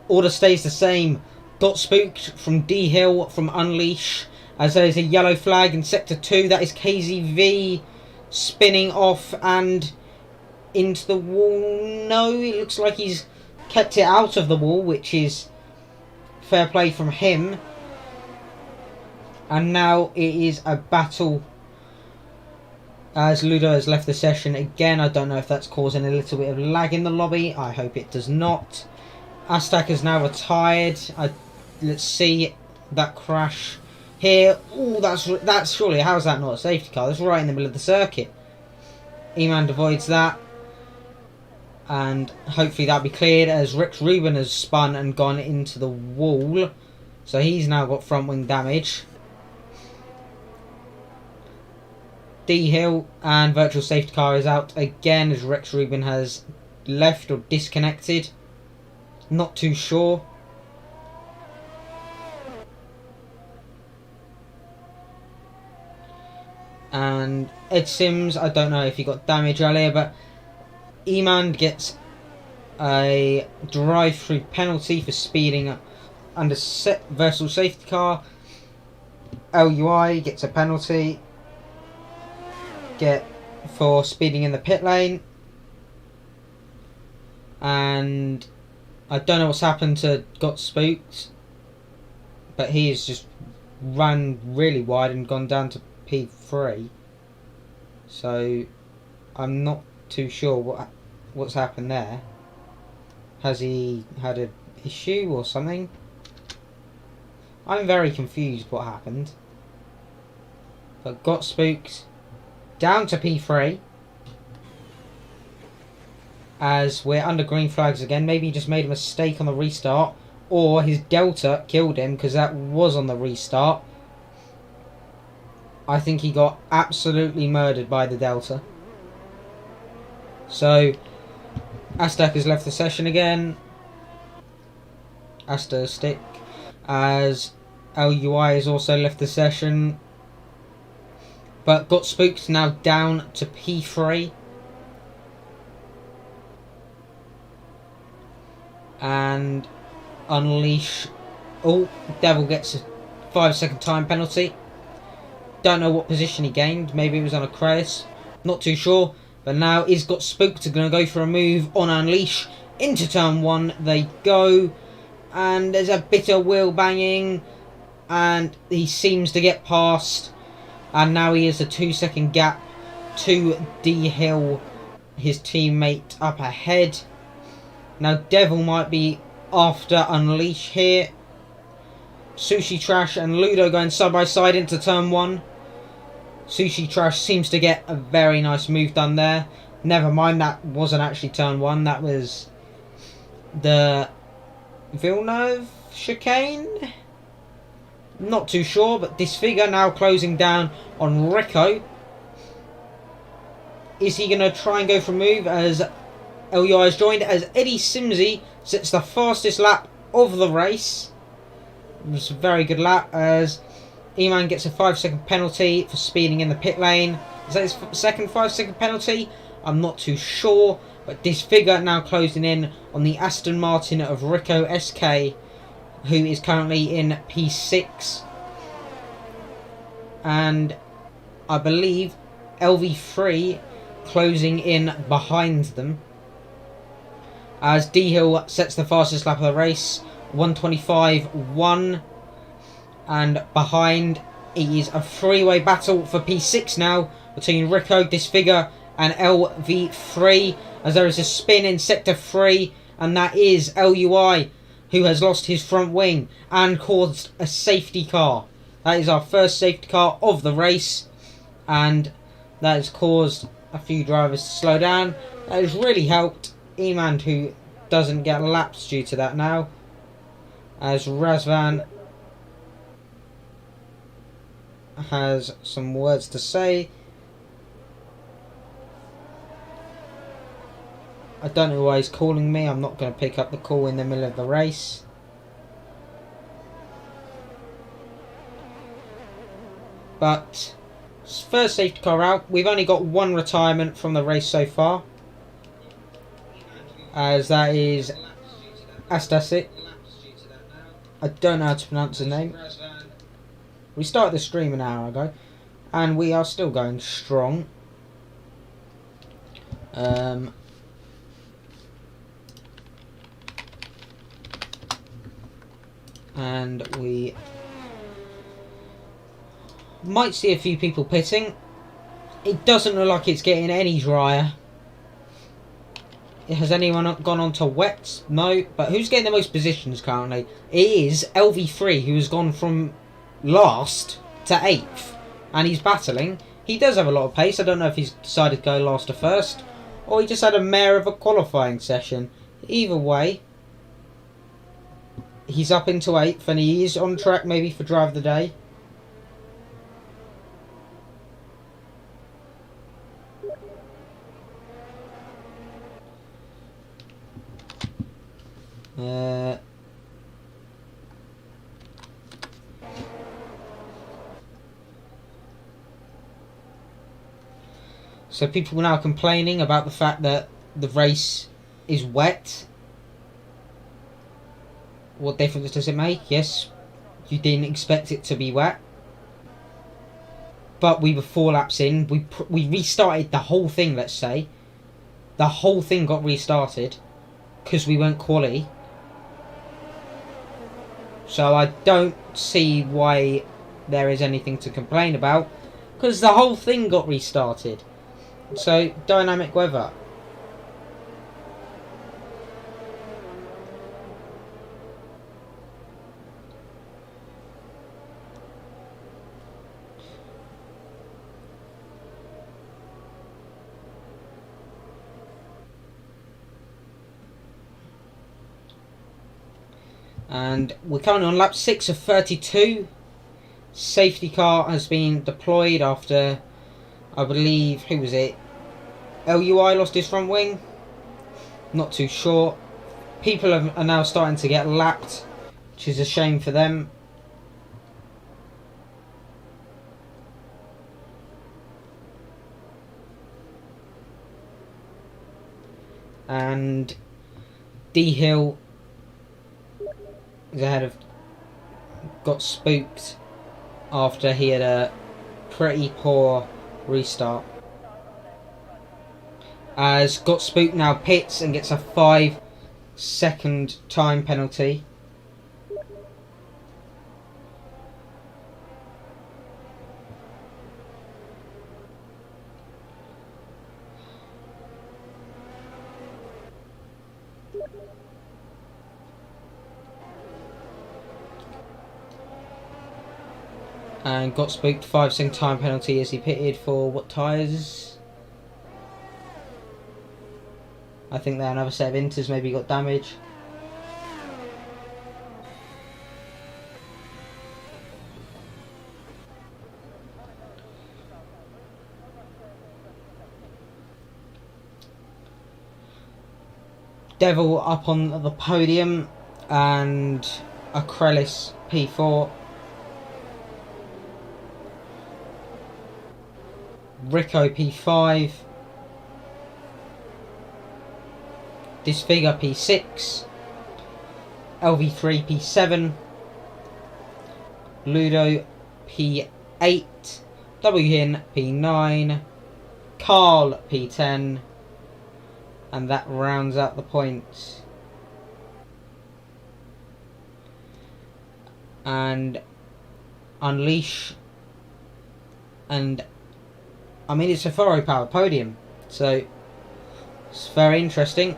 order stays the same. Dot Spooked from D Hill from Unleash. As there is a yellow flag in Sector 2. That is KZV spinning off and into the wall. No, it looks like he's kept it out of the wall, which is fair play from him. And now it is a battle as Ludo has left the session again. I don't know if that's causing a little bit of lag in the lobby. I hope it does not. Aztec has now retired. Let's see that crash here. Oh, that's surely, how's that not a safety car? That's right in the middle of the circuit. Eman avoids that. And hopefully that'll be cleared as Rex Rubin has spun and gone into the wall. So he's now got front wing damage. D Hill and virtual safety car is out again as Rex Rubin has left or disconnected. Not too sure. And Ed Sims, I don't know if he got damage earlier, but Eman gets a drive-through penalty for speeding under virtual safety car. LUI gets a penalty for speeding in the pit lane. And I don't know what's happened to Got Spooked, but he has just run really wide and gone down to P3. So I'm not too sure what's happened there. Has he had an issue or something? I'm very confused what happened. But Got Spooked down to P3 as we're under green flags again. Maybe he just made a mistake on the restart, or his Delta killed him because that was on the restart. I think he got absolutely murdered by the Delta. So Aztec has left the session again. Stick. As LUI has also left the session. But Got Spooked now down to P3. And Unleash. Oh, Devil gets a 5-second time penalty. Don't know what position he gained. Maybe it was on a Kreis. Not too sure. But now is Got Spooked going to go for a move on Unleash. Into turn 1 they go. And there's a bit of wheel banging. And he seems to get past. And now he has a 2-second gap to D Hill, his teammate, up ahead. Now Devil might be after Unleash here. Sushi Trash and Ludo going side by side into turn 1. Sushi Trash seems to get a very nice move done there. Never mind, that wasn't actually turn 1. That was the Villeneuve chicane? Not too sure, but Disfigure now closing down on Rico. Is he going to try and go for a move as LUI is joined as Eddie Simsey sets the fastest lap of the race. It was a very good lap as Eman gets a 5-second penalty for speeding in the pit lane. Is that his second 5-second penalty? I'm not too sure. But Disfigure now closing in on the Aston Martin of Rico SK, who is currently in P6. And I believe LV3 closing in behind them. As D Hill sets the fastest lap of the race, 1:25.1. And behind it is a three-way battle for P6 now between Rico, Disfigure and LV3, as there is a spin in Sector 3, and that is LUI, who has lost his front wing and caused a safety car. That is our first safety car of the race, and that has caused a few drivers to slow down. That has really helped Eman, who doesn't get laps due to that now, as Razvan has some words to say. I don't know why he's calling me. I'm not going to pick up the call in the middle of the race. But first safety car out. We've only got one retirement from the race so far, as that is Astasic. I don't know how to pronounce his name. We started the stream an hour ago, and we are still going strong. And we might see a few people pitting. It doesn't look like it's getting any drier. Has anyone gone on to wets? No. But who's getting the most positions currently? It is LV3, who has gone from last to 8th. And he's battling. He does have a lot of pace. I don't know if he's decided to go last to first, or he just had a mare of a qualifying session. Either way, he's up into 8th and he is on track maybe for drive of the day. So people are now complaining about the fact that the race is wet. What difference does it make? Yes, you didn't expect it to be wet. But we were 4 laps in. We restarted the whole thing, let's say. The whole thing got restarted because we weren't quali. So I don't see why there is anything to complain about, because the whole thing got restarted. So, dynamic weather. And we're currently on lap 6 of 32. Safety car has been deployed after, I believe, who was it? LUI lost his front wing? Not too sure. People are now starting to get lapped, which is a shame for them. And D Hill is ahead of, got spooked after he had a pretty poor restart. As got spooked now pits and gets a 5-second time penalty. And got spooked 5-second time penalty as he pitted for what tyres? I think that another set of inters maybe got damage. Devil up on the podium and Acrelis P4. Rico P5. Disfigure P6. LV3 P7. Ludo P8. Whin P9. Carl P10. And that rounds out the points. And Unleash. And I mean, it's a Ferrari powered podium, so it's very interesting.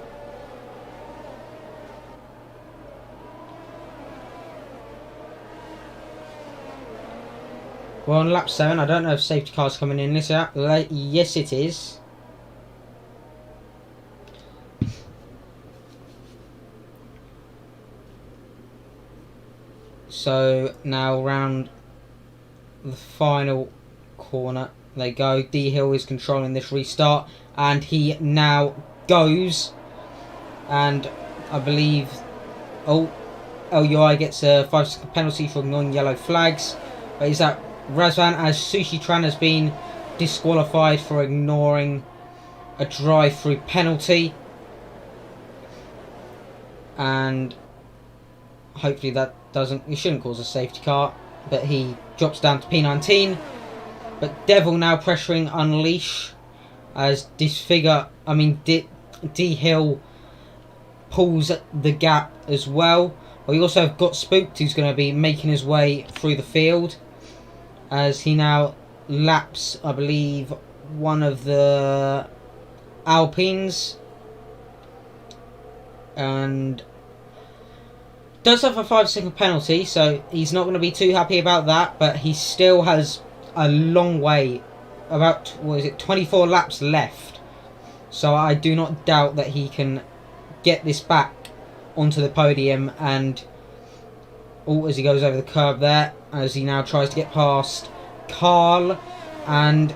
We're on lap 7. I don't know if safety car's coming in this lap. Yes, it is. So now round the final corner they go. D Hill is controlling this restart, and he now goes. And I believe, LUI gets a 5-second penalty for non-yellow flags. But is that Razvan, as Sushi Tran has been disqualified for ignoring a drive-through penalty, and hopefully that it shouldn't cause a safety car, but he drops down to P19. But Devil now pressuring Unleash as D Hill pulls the gap as well. We also have Got Spooked, who's going to be making his way through the field as he now laps, I believe, one of the Alpines, and does have a 5-second penalty, so he's not going to be too happy about that, but he still has a long way, about, 24 laps left So I do not doubt that he can get this back onto the podium. And as he goes over the curb there, as he now tries to get past Carl, and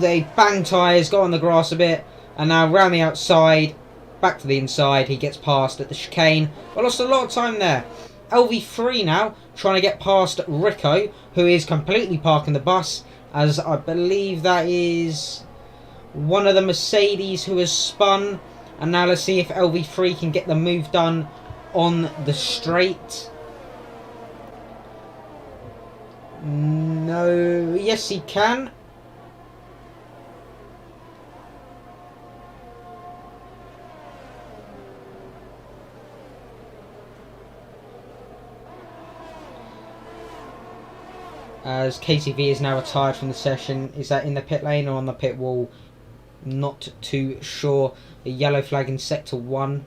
they bang tyres, go on the grass a bit, and now round the outside, back to the inside. He gets past at the chicane. I lost a lot of time there. LV3 now trying to get past Rico, who is completely parking the bus, as I believe that is one of the Mercedes who has spun. And now let's see if LV3 can get the move done on the straight. No, yes he can. As KTV is now retired from the session. Is that in the pit lane or on the pit wall? Not too sure. A yellow flag in sector 1.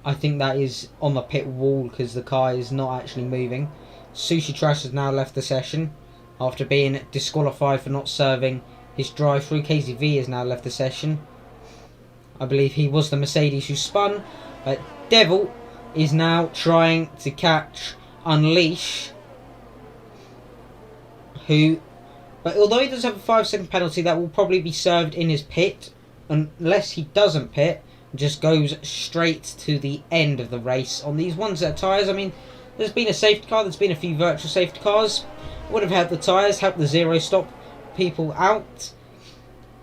I think that is on the pit wall because the car is not actually moving. Sushi Trash has now left the session after being disqualified for not serving his drive-through. KTV has now left the session. I believe he was the Mercedes who spun. But Devil is now trying to catch Unleash, but although he does have a 5-second penalty, that will probably be served in his pit, unless he doesn't pit, just goes straight to the end of the race. On these ones that are tyres, I mean, there's been a safety car, there's been a few virtual safety cars, would have helped the tyres, helped the zero stop people out,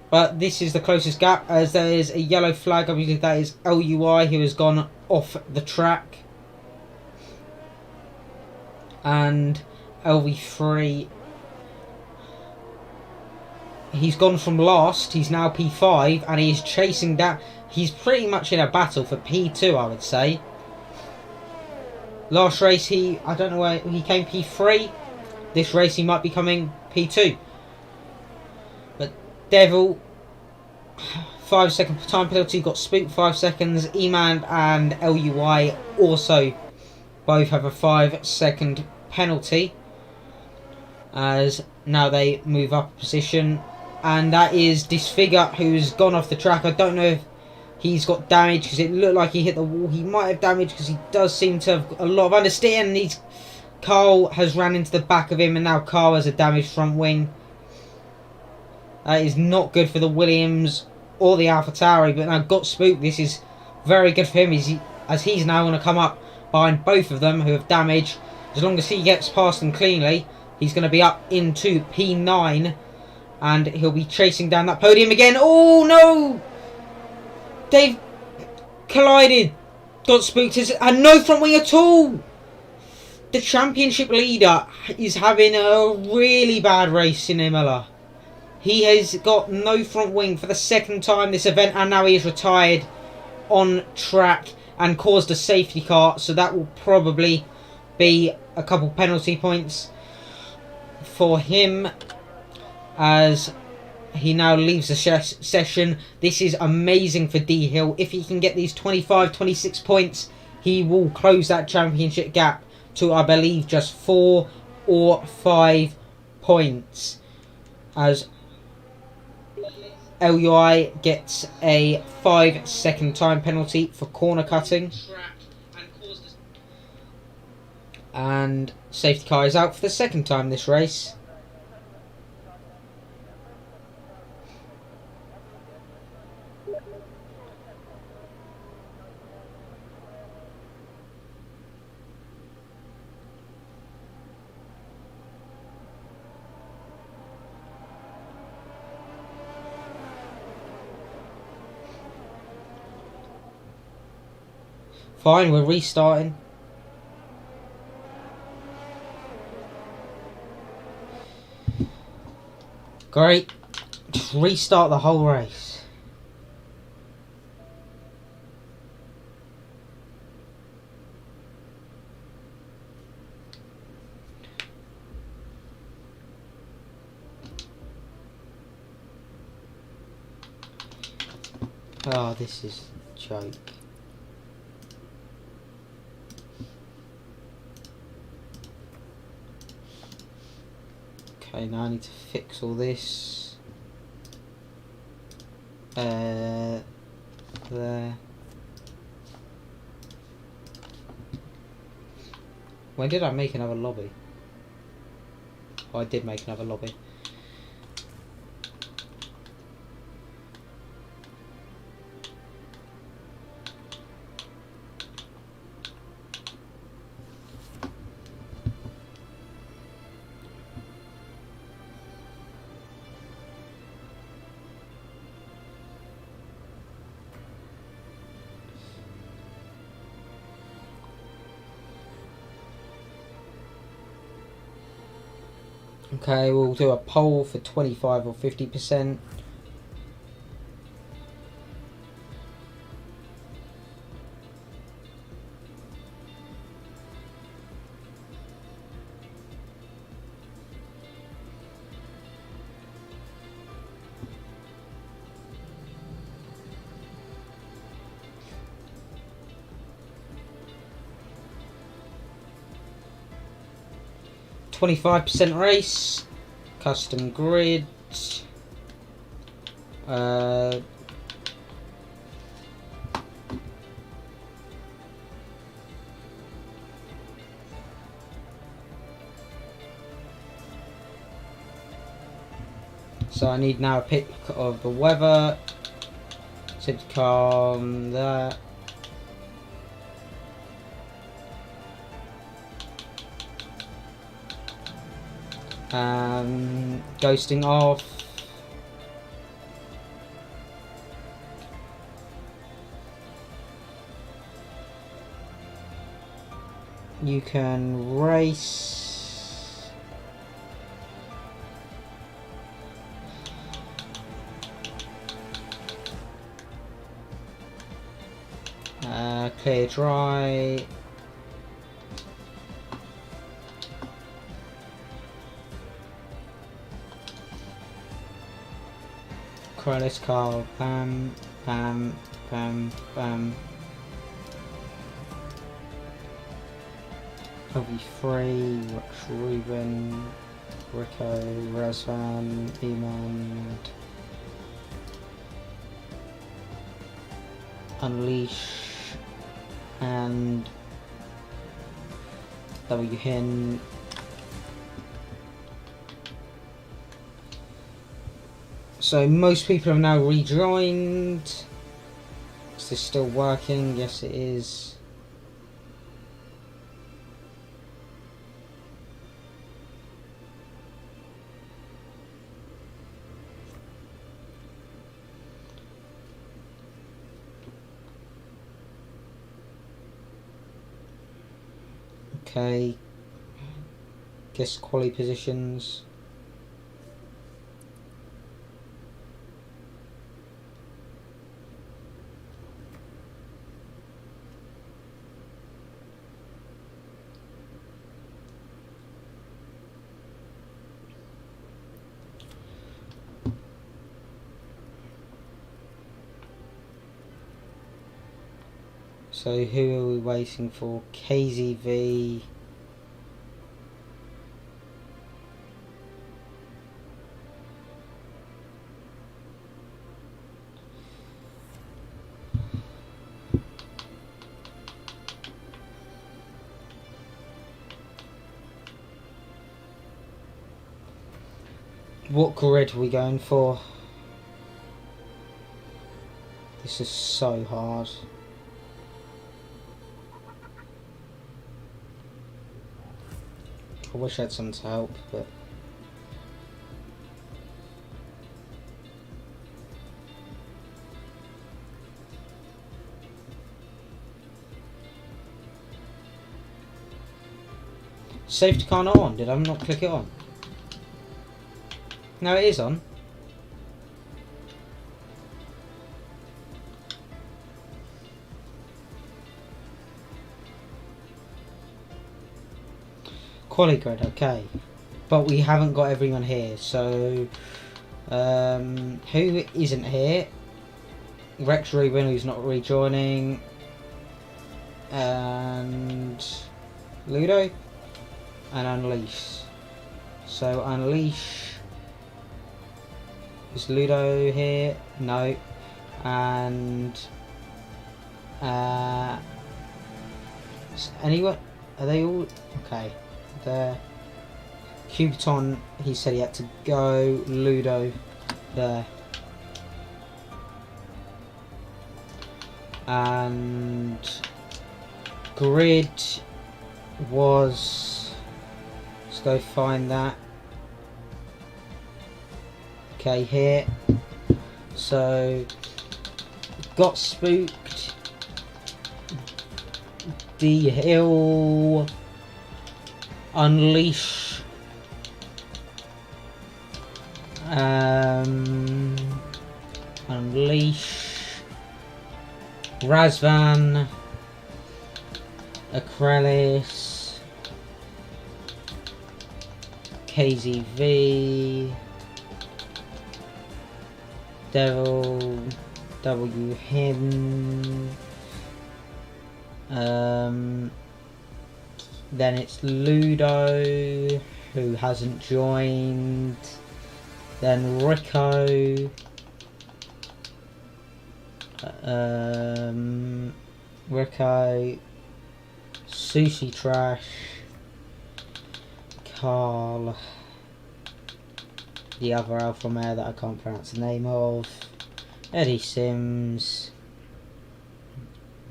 but this is the closest gap, as there is a yellow flag. I believe that is LUI who has gone off the track, and LV3, he's gone from last, he's now P5, and he's chasing down. He's pretty much in a battle for P2, I would say. Last race, I don't know where he came, P3. This race, he might be coming P2. But Devil, 5-second time penalty, got spooked 5 seconds. E-Man and LUI also both have a 5-second penalty, as now they move up a position. And that is Disfigure, who's gone off the track. I don't know if he's got damage because it looked like he hit the wall. He might have damage because he does seem to have a lot of understeer. And Carl has ran into the back of him, and now Carl has a damaged front wing. That is not good for the Williams or the AlphaTauri, but now got spooked. This is very good for him, as he's now going to come up behind both of them who have damage. As long as he gets past them cleanly, he's going to be up into P9. And he'll be chasing down that podium again. Oh no! They've collided. Got spooked. And no front wing at all. The championship leader is having a really bad race in Imola. He has got no front wing for the second time this event. And now he is retired on track and caused a safety car. So that will probably be a couple penalty points for him, as he now leaves the session. This is amazing for D Hill. If he can get these 26 points, he will close that championship gap to, I believe, just 4 or 5 points, as LUI gets a 5-second time penalty for corner cutting. And safety car is out for the second time this race. Fine, we're restarting. Great. Just restart the whole race. Oh, this is a joke. Okay, now I need to fix all this. There. When did I make another lobby? Oh, I did make another lobby. Okay, we'll do a poll for 25 or 50%. %25 race, custom grid, so I need now a pick of the weather, set to calm, that. Ghosting off. You can race. Clear dry. Credit card, bam, bam, bam, bam. LV3, Rex Ruben, Rico, Razvan, Eman, Unleash, and W Hin. So most people have now rejoined. Is this still working? Yes, it is. Okay. Guess quality positions. So who are we waiting for? KZV. What grid are we going for? This is so hard. I wish I had someone to help, but... Safety car not on? Did I not click it on? No, it is on. Quali grid, okay. But we haven't got everyone here, so... who isn't here? Rex Rubin, who's not rejoining. And... Ludo? And Unleash. So Unleash... Is Ludo here? No. And anyway, are they all okay? There. Cubiton, he said he had to go. Ludo, there. And Grid was, let's go find that. Okay, here. So got spooked. D Hill, Unleash, Unleash, Razvan, Acrelis, KZV, Devil, W Him, then it's Ludo, who hasn't joined, then Rico, Rico, Sushi Trash, Carl, the other alpha male that I can't pronounce the name of, Eddie Sims,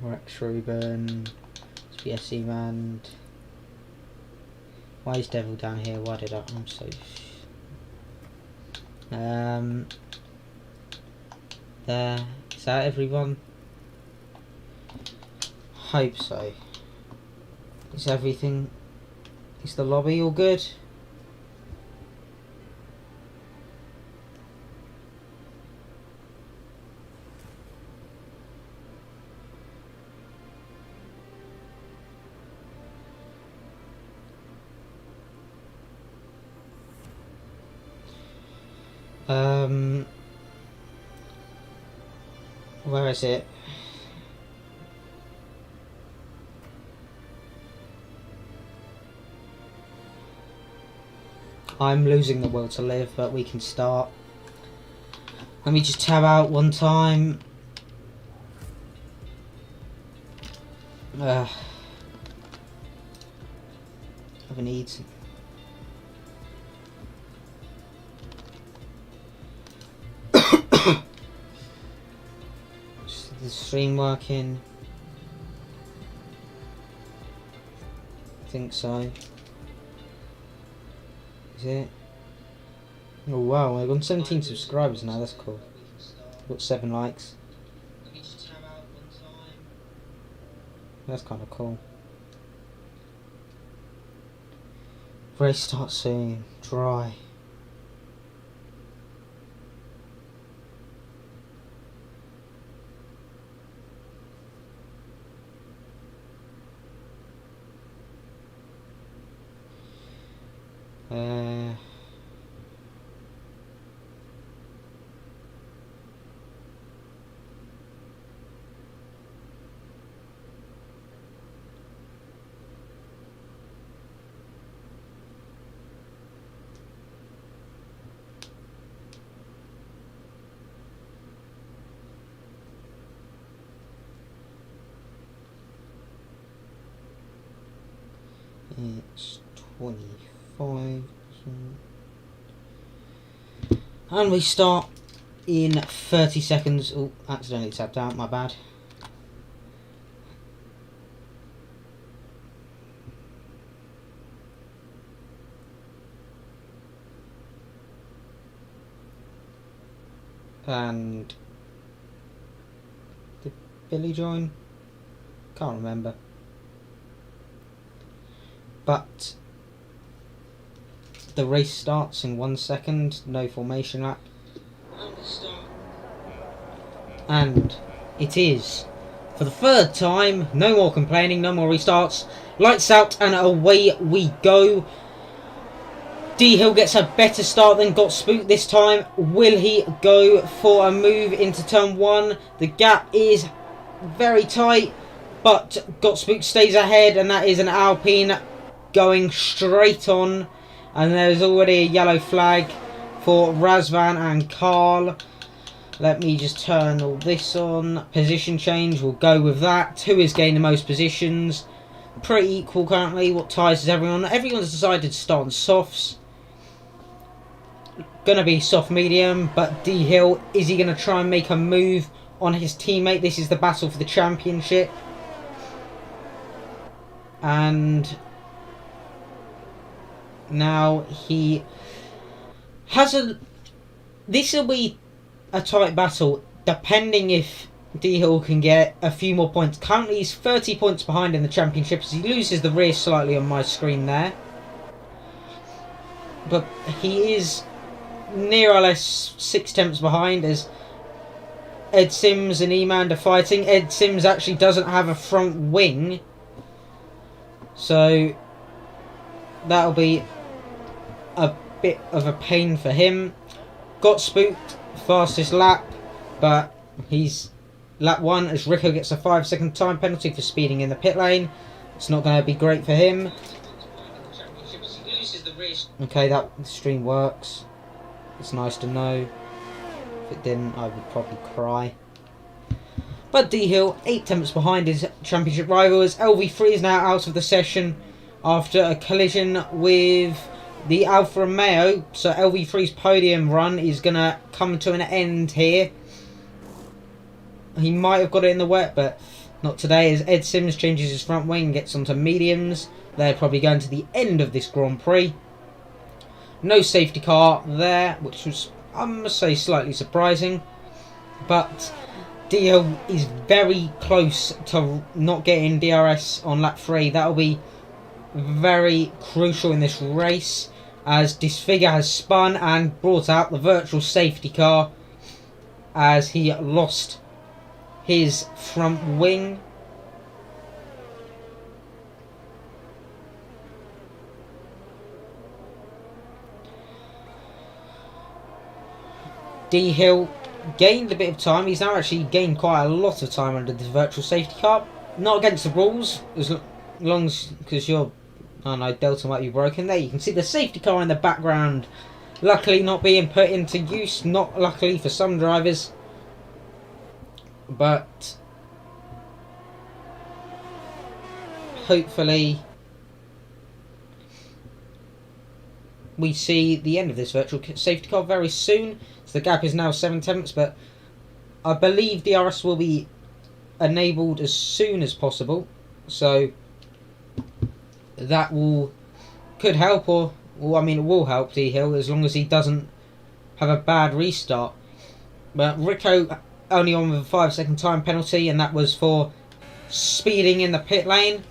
Rex Rubin, SPSC Man. Why is Devil down here? Why did I'm so there. Is that everyone? Hope so. Is everything, is the lobby all good? Where is it? I'm losing the will to live, but we can start. Let me just tab out one time. I haven't eaten. Is the stream working? I think so. Is it? Oh wow, I've got 17 subscribers now, that's cool. I've got 7 likes. That's kind of cool. Race starts soon. Dry. It's 25%. And we start in 30 seconds. Oh, accidentally tapped out, my bad. And did Billy join? Can't remember. But the race starts in 1 second, no formation lap. And it is, for the third time, no more complaining, no more restarts. Lights out and away we go. D Hill gets a better start than Got Spooked this time. Will he go for a move into turn 1? The gap is very tight, but Got Spooked stays ahead, and that is an Alpine going straight on, and there's already a yellow flag for Razvan and Carl. Let me just turn all this on. Position change, we'll go with that. Who is gaining the most positions? Pretty equal currently. What ties is everyone? Everyone's decided to start on softs. Gonna be soft medium, but D Hill, is he gonna try and make a move on his teammate? This is the battle for the championship. And now he has a... This will be a tight battle, depending if D Hill can get a few more points. Currently he's 30 points behind in the championship, as he loses the rear slightly on my screen there. But he is near or less 6 tenths behind, as Ed Sims and Eman are fighting. Ed Sims actually doesn't have a front wing, so that'll be a bit of a pain for him. Got spooked, fastest lap, but he's lap 1 as Rico gets a 5-second time penalty for speeding in the pit lane. It's not going to be great for him. Okay, that stream works. It's nice to know. If it didn't, I would probably cry. But D Hill, 8 tenths behind his championship rival, as LV3 is now out of the session after a collision with the Alfa Romeo. So LV3's podium run is going to come to an end here. He might have got it in the wet, but not today, as Ed Sims changes his front wing and gets onto mediums. They're probably going to the end of this Grand Prix. No safety car there, which was, I must say, slightly surprising. But Dio is very close to not getting DRS on lap 3. That'll be very crucial in this race, as Disfigure has spun and brought out the virtual safety car as he lost his front wing. D Hill gained a bit of time. He's now actually gained quite a lot of time under this virtual safety car. Not against the rules, as long as, because your, I don't know, Delta might be broken. There you can see the safety car in the background, luckily not being put into use. Not luckily for some drivers, but hopefully we see the end of this virtual safety car very soon. So the gap is now 7 tenths, but I believe DRS will be enabled as soon as possible. So that could help, or I mean, it will help D Hill as long as he doesn't have a bad restart. But Rico only on with a 5-second time penalty, and that was for speeding in the pit lane.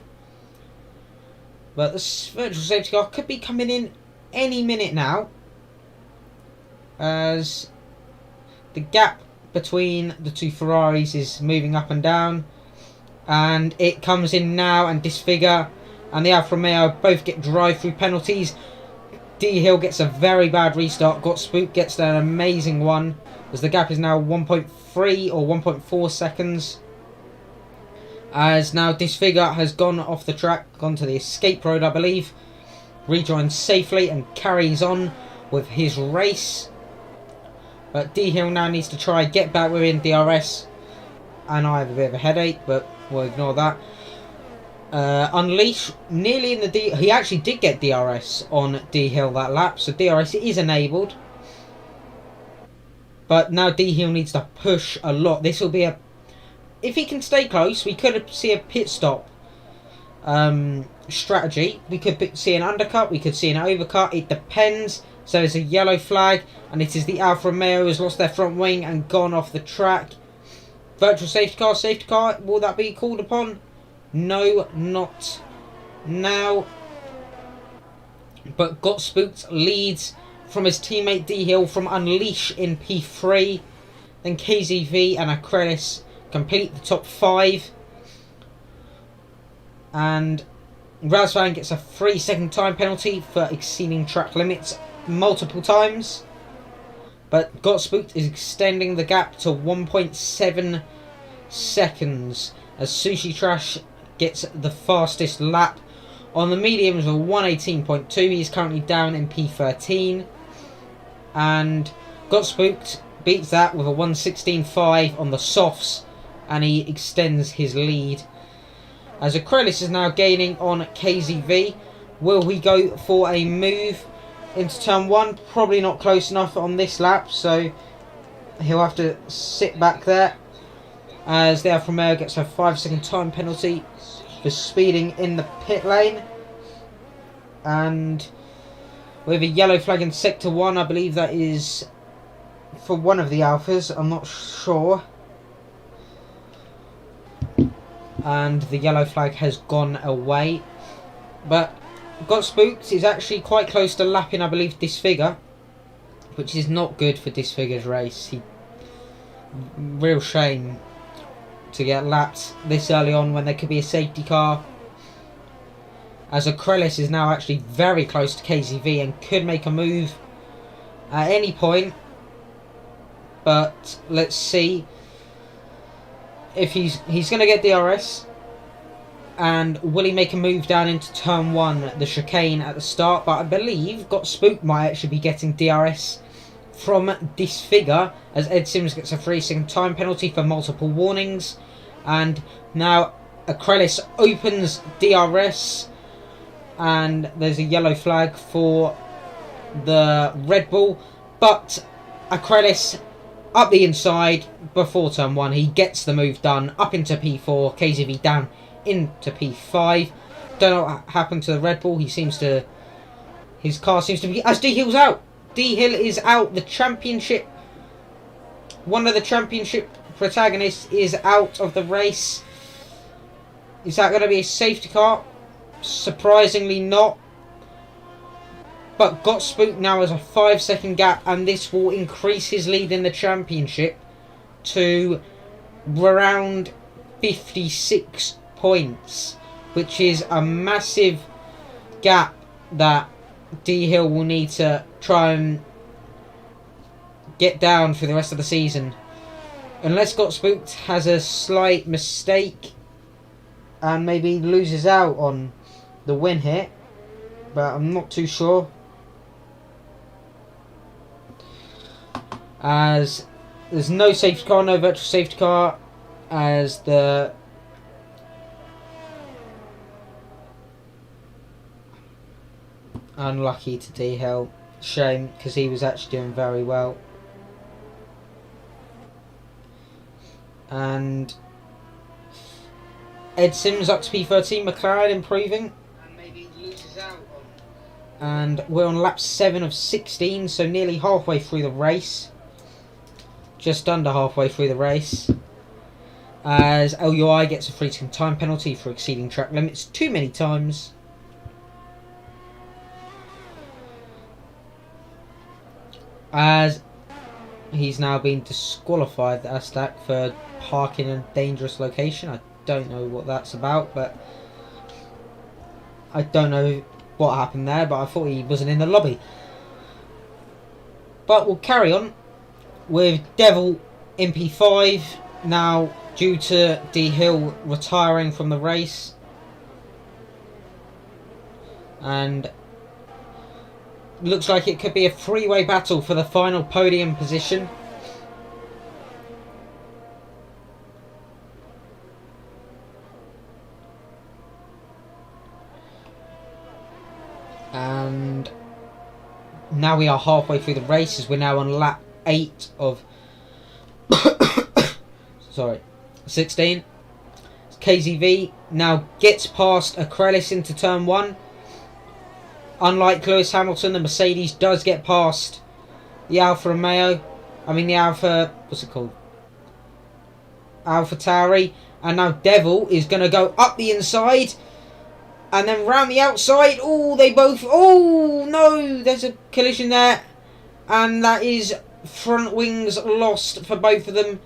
But this virtual safety car could be coming in any minute now, as the gap between the two Ferraris is moving up and down, and it comes in now, and Disfigure and the Alfa Romeo both get drive-through penalties. D Hill gets a very bad restart. Got Spook gets an amazing one, as the gap is now 1.3 or 1.4 seconds. As now Disfigure has gone off the track, gone to the escape road, I believe, rejoins safely and carries on with his race. But D Hill now needs to try and get back within DRS, and I have a bit of a headache, but we'll ignore that. Unleash nearly in the he actually did get DRS on D Hill that lap, so DRS is enabled. But now D Hill needs to push a lot. This will be a, if he can stay close, we could see a pit stop strategy. We could see an undercut, we could see an overcut, it depends. So it's a yellow flag, and it is the Alfa Romeo has lost their front wing and gone off the track. Virtual safety car, will that be called upon? No, not now. But Got Spooked leads from his teammate D Hill from Unleash in P3. Then KZV and Acrelis complete the top 5. And Razvan gets a 3-second time penalty for exceeding track limits multiple times. But Got Spooked is extending the gap to 1.7 seconds, as Sushi Trash gets the fastest lap on the mediums of 1:18.2. He's currently down in P13. And Got Spooked beats that with a 1:16.5 on the softs, and he extends his lead. As Acrylis is now gaining on KZV, will he go for a move into turn 1? Probably not close enough on this lap, so he'll have to sit back there. As the Alfa Romeo gets a 5-second time penalty for speeding in the pit lane. And with a yellow flag in sector 1, I believe that is for one of the Alphas, I'm not sure. And the yellow flag has gone away. But Got Spooked is actually quite close to lapping, I believe, Disfigure, which is not good for Disfigure's race. Real shame to get lapped this early on when there could be a safety car. As Acrylis is now actually very close to KZV and could make a move at any point. But let's see if he's going to get DRS. And will he make a move down into turn 1, the chicane at the start? But I believe Got Spooked might actually be getting DRS from Disfigure, as Ed Sims gets a 3-second time penalty for multiple warnings. And now Acrylis opens DRS, and there's a yellow flag for the Red Bull. But Acrylis up the inside before turn 1, he gets the move done up into P4, KZV down into P5. Don't know what happened to the Red Bull. His car seems to be, as D Hill's out. D Hill is out. The championship, one of the championship protagonists is out of the race. Is that going to be a safety car? Surprisingly not. But Got Spooked now has a 5-second gap, and this will increase his lead in the championship to around 56 points, which is a massive gap that D Hill will need to try and get down for the rest of the season. Unless Got Spooked has a slight mistake and maybe loses out on the win here, but I'm not too sure. As there's no safety car, no virtual safety car, as the unlucky to D Hill. Shame, because he was actually doing very well. And Ed Sims up to P13, McLaren improving. And maybe loses out on. And we're on lap 7 of 16, so nearly halfway through the race. Just under halfway through the race. As LUI gets a 3-second time penalty for exceeding track limits too many times. As he's now been disqualified, the Astak, for parking in a dangerous location. I don't know what that's about, but I don't know what happened there, but I thought he wasn't in the lobby. But we'll carry on with Devil in P5 now due to D Hill retiring from the race. And looks like it could be a three-way battle for the final podium position. And now we are halfway through the race, as we're now on lap 8 of 16. KZV now gets past Acrylis into turn 1. Unlike Lewis Hamilton, the Mercedes does get past the Alfa Romeo. I mean the Alfa, what's it called? Alfa Tauri. And now Devil is going to go up the inside. And then round the outside. Oh, they both, oh no, there's a collision there. And that is front wings lost for both of them.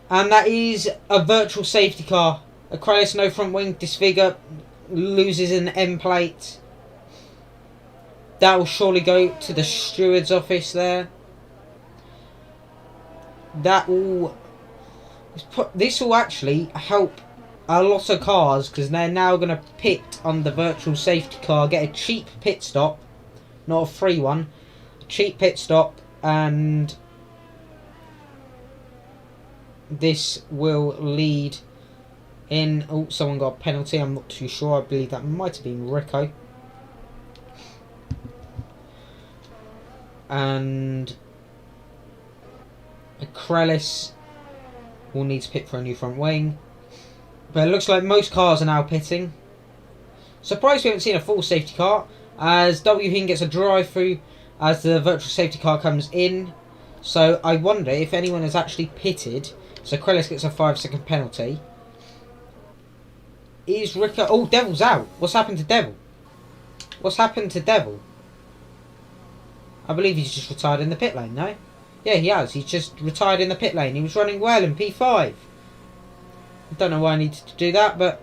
And that is a virtual safety car. Acrylis no front wing, Disfigure loses an end plate. That will surely go to the steward's office there. This will actually help a lot of cars, because they're now going to pit on the virtual safety car, get a cheap pit stop, not a free one, a cheap pit stop, and this will lead in... Oh, someone got a penalty. I'm not too sure. I believe that might have been Rico. And Krellis will need to pit for a new front wing. But it looks like most cars are now pitting. Surprised we haven't seen a full safety car, as W Hin gets a drive through as the virtual safety car comes in. So I wonder if anyone has actually pitted. So Krellis gets a 5-second penalty. Is Rico... Oh, Devil's out. What's happened to Devil? What's happened to Devil? I believe he's just retired in the pit lane, no? Yeah, he has. He's just retired in the pit lane. He was running well in P5. I don't know why I needed to do that, but...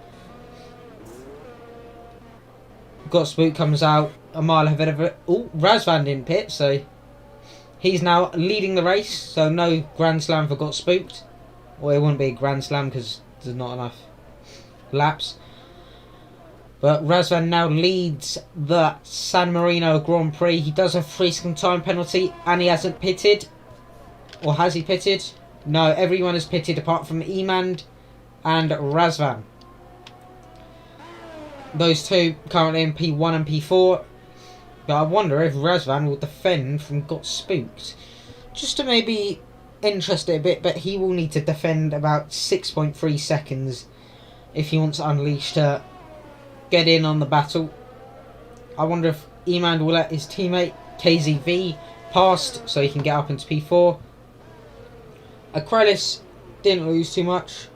Got Spook comes out a mile ahead of it. Oh, Razvan didn't pit, so... He's now leading the race, so no Grand Slam for Got Spooked. Or it wouldn't be a Grand Slam because there's not enough laps. But Razvan now leads the San Marino Grand Prix. He does have 3-second time penalty and he hasn't pitted. Or has he pitted? No, everyone has pitted apart from Emand and Razvan. Those two currently in P1 and P4. But I wonder if Razvan will defend from Got Spooked. Just to maybe interest it a bit, but he will need to defend about 6.3 seconds if he wants Unleashed to get in on the battle. I wonder if Emand will let his teammate KZV past so he can get up into P4. Krellis didn't lose too much.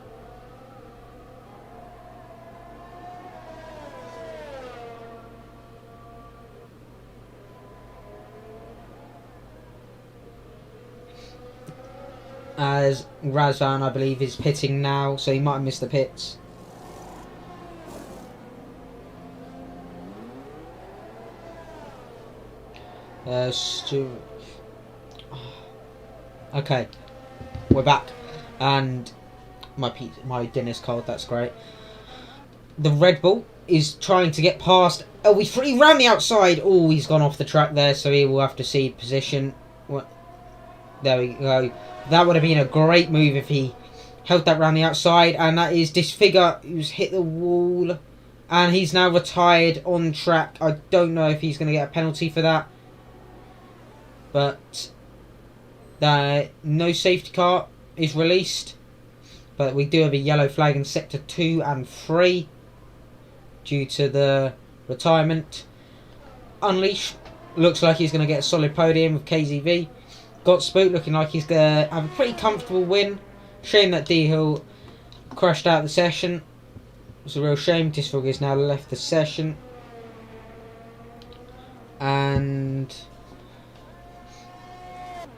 As Razvan, I believe, is pitting now, so he might have missed the pits. Stuart. Okay, we're back, and my dinner's cold. That's great. The Red Bull is trying to get past. Oh, he ran the outside. Oh, he's gone off the track there, so he will have to cede position. What? There we go. That would have been a great move if he held that round the outside. And that is Disfigure, who's hit the wall. And he's now retired on track. I don't know if he's going to get a penalty for that. But no safety car is released. But we do have a yellow flag in Sector 2 and 3. Due to the retirement. Unleash looks like he's going to get a solid podium with KZV. Got Spook looking like he's going to have a pretty comfortable win. Shame that D-Hill crashed out the session. It's a real shame. Disfog has now left the session. And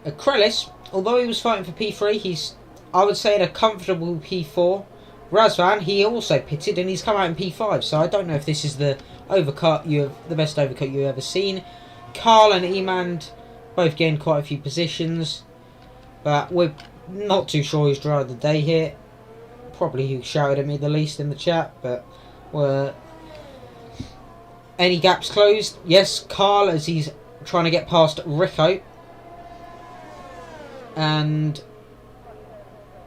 Krellis, although he was fighting for P3, he's, I would say, in a comfortable P4. Razvan, he also pitted and he's come out in P5. So I don't know if this is the best overcut you've ever seen. Carl and Emand both gained quite a few positions, but we're not too sure who's driver of the day here. Probably who shouted at me the least in the chat, but any gaps closed? Yes, Carl, as he's trying to get past Rico, and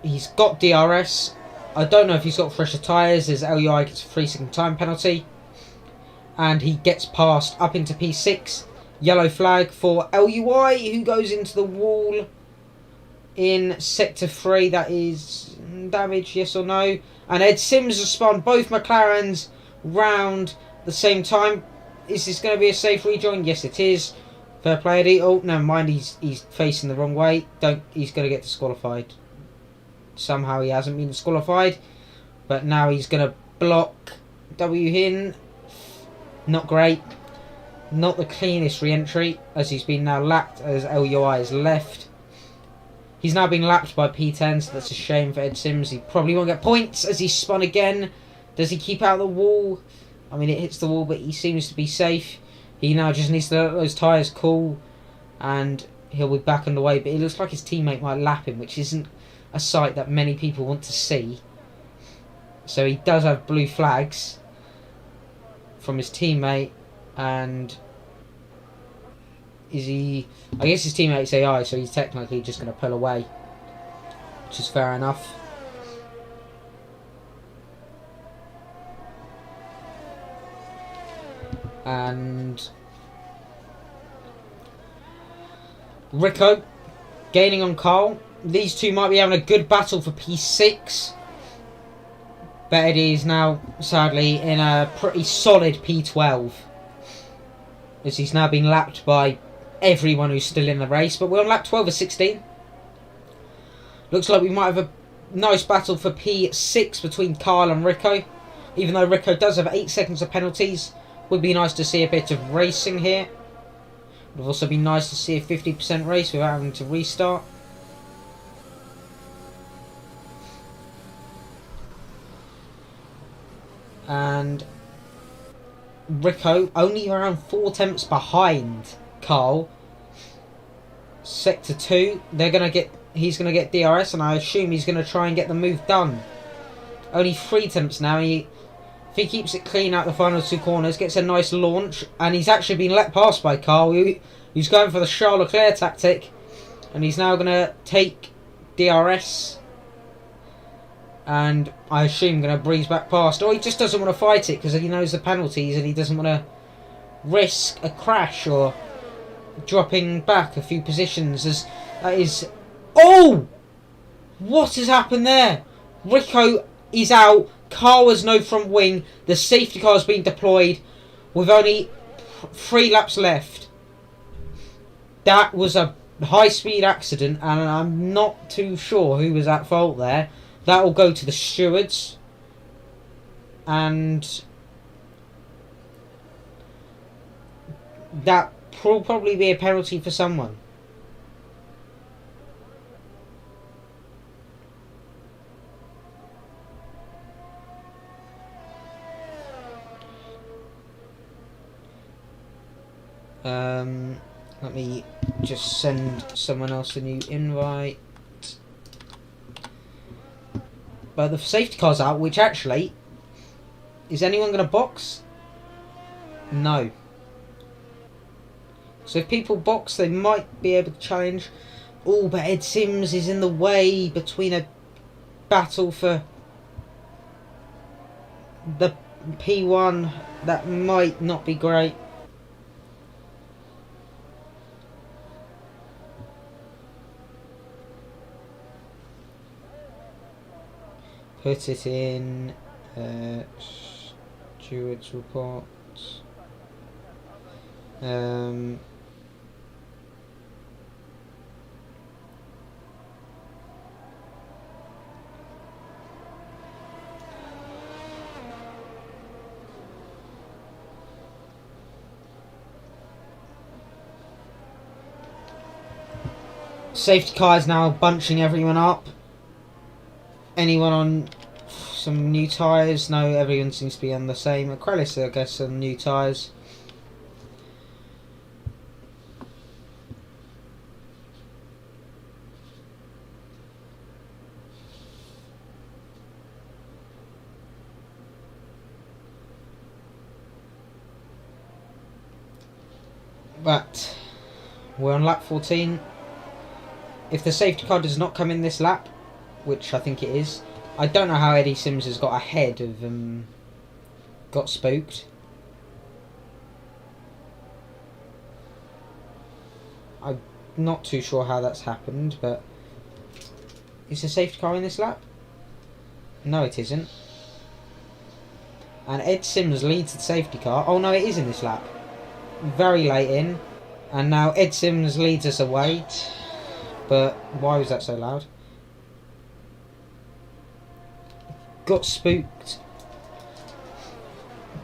he's got DRS. I don't know if he's got fresher tyres, as LUI gets a 3-second time penalty, and he gets past up into P6. Yellow flag for LUI, who goes into the wall in Sector 3. That is damage, yes or no? And Ed Sims has spun both McLarens round the same time. Is this going to be a safe rejoin? Yes, it is. Fair play, Eddie. Oh, never mind. He's facing the wrong way. He's going to get disqualified. Somehow he hasn't been disqualified, but now he's going to block W Hin. Not great. Not the cleanest re-entry, as he's been now lapped as LUI has left. He's now been lapped by P10, so that's a shame for Ed Sims. He probably won't get points as he's spun again. Does he keep out the wall? I mean, it hits the wall, but he seems to be safe. He now just needs to let those tyres cool, and he'll be back on the way. But it looks like his teammate might lap him, which isn't a sight that many people want to see. So he does have blue flags from his teammate. And is he... I guess his teammate's AI, so he's technically just going to pull away. which is fair enough. And Rico gaining on Carl. These two might be having a good battle for P6. But Eddie is now, sadly, in a pretty solid P12. As he's now been lapped by everyone who's still in the race. But we're on lap 12 of 16. Looks like we might have a nice battle for P6 between Carl and Rico. Even though Rico does have 8 seconds of penalties. Would be nice to see a bit of racing here. Would also be nice to see a 50% race without having to restart. And Rico only around 4 tenths behind Carl. Sector 2, he's gonna get DRS, and I assume he's gonna try and get the move done. Only 3 tenths now. If he keeps it clean out the final 2 corners, gets a nice launch, and he's actually been let past by Carl. He's going for the Charles Leclerc tactic, and he's now gonna take DRS. And I assume going to breeze back past. Or he just doesn't want to fight it because he knows the penalties and he doesn't want to risk a crash or dropping back a few positions. As that is... Oh! What has happened there? Rico is out. Carl has no front wing. The safety car has been deployed with only 3 laps left. That was a high-speed accident and I'm not too sure who was at fault there. That will go to the stewards, and that will probably be a penalty for someone. Let me just send someone else a new invite. But the safety car's out, which actually... Is anyone going to box? No. So if people box, they might be able to challenge. Oh, but Ed Sims is in the way between a battle for the P1. That might not be great. Put it in stewards report. Safety car is now bunching everyone up. Anyone on some new tyres? No, everyone seems to be on the same. Acrylis, I guess, some new tyres. But we're on lap 14. If the safety car does not come in this lap, which I think it is, I don't know how Eddie Sims has got ahead of got spooked. I'm not too sure how that's happened, but is the safety car in this lap? No, it isn't. And Ed Sims leads the safety car. Oh no, it is in this lap. Very late in. And now Ed Sims leads us away. But why was that so loud? Got spooked.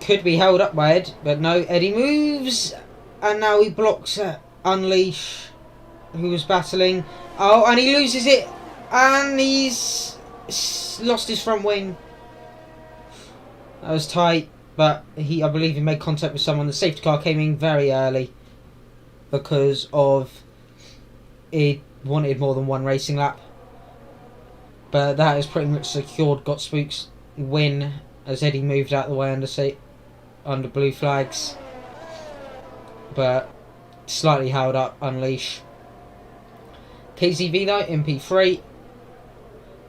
Could be held up by Ed, but no, Eddie moves. And now he blocks Unleash, who was battling. Oh, and he loses it. And he's lost his front wing. That was tight, but I believe he made contact with someone. The safety car came in very early because of it wanted more than one racing lap. But that has pretty much secured Got Spook's win as Eddie moved out of the way under blue flags. But slightly held up Unleash. KZV though, MP3.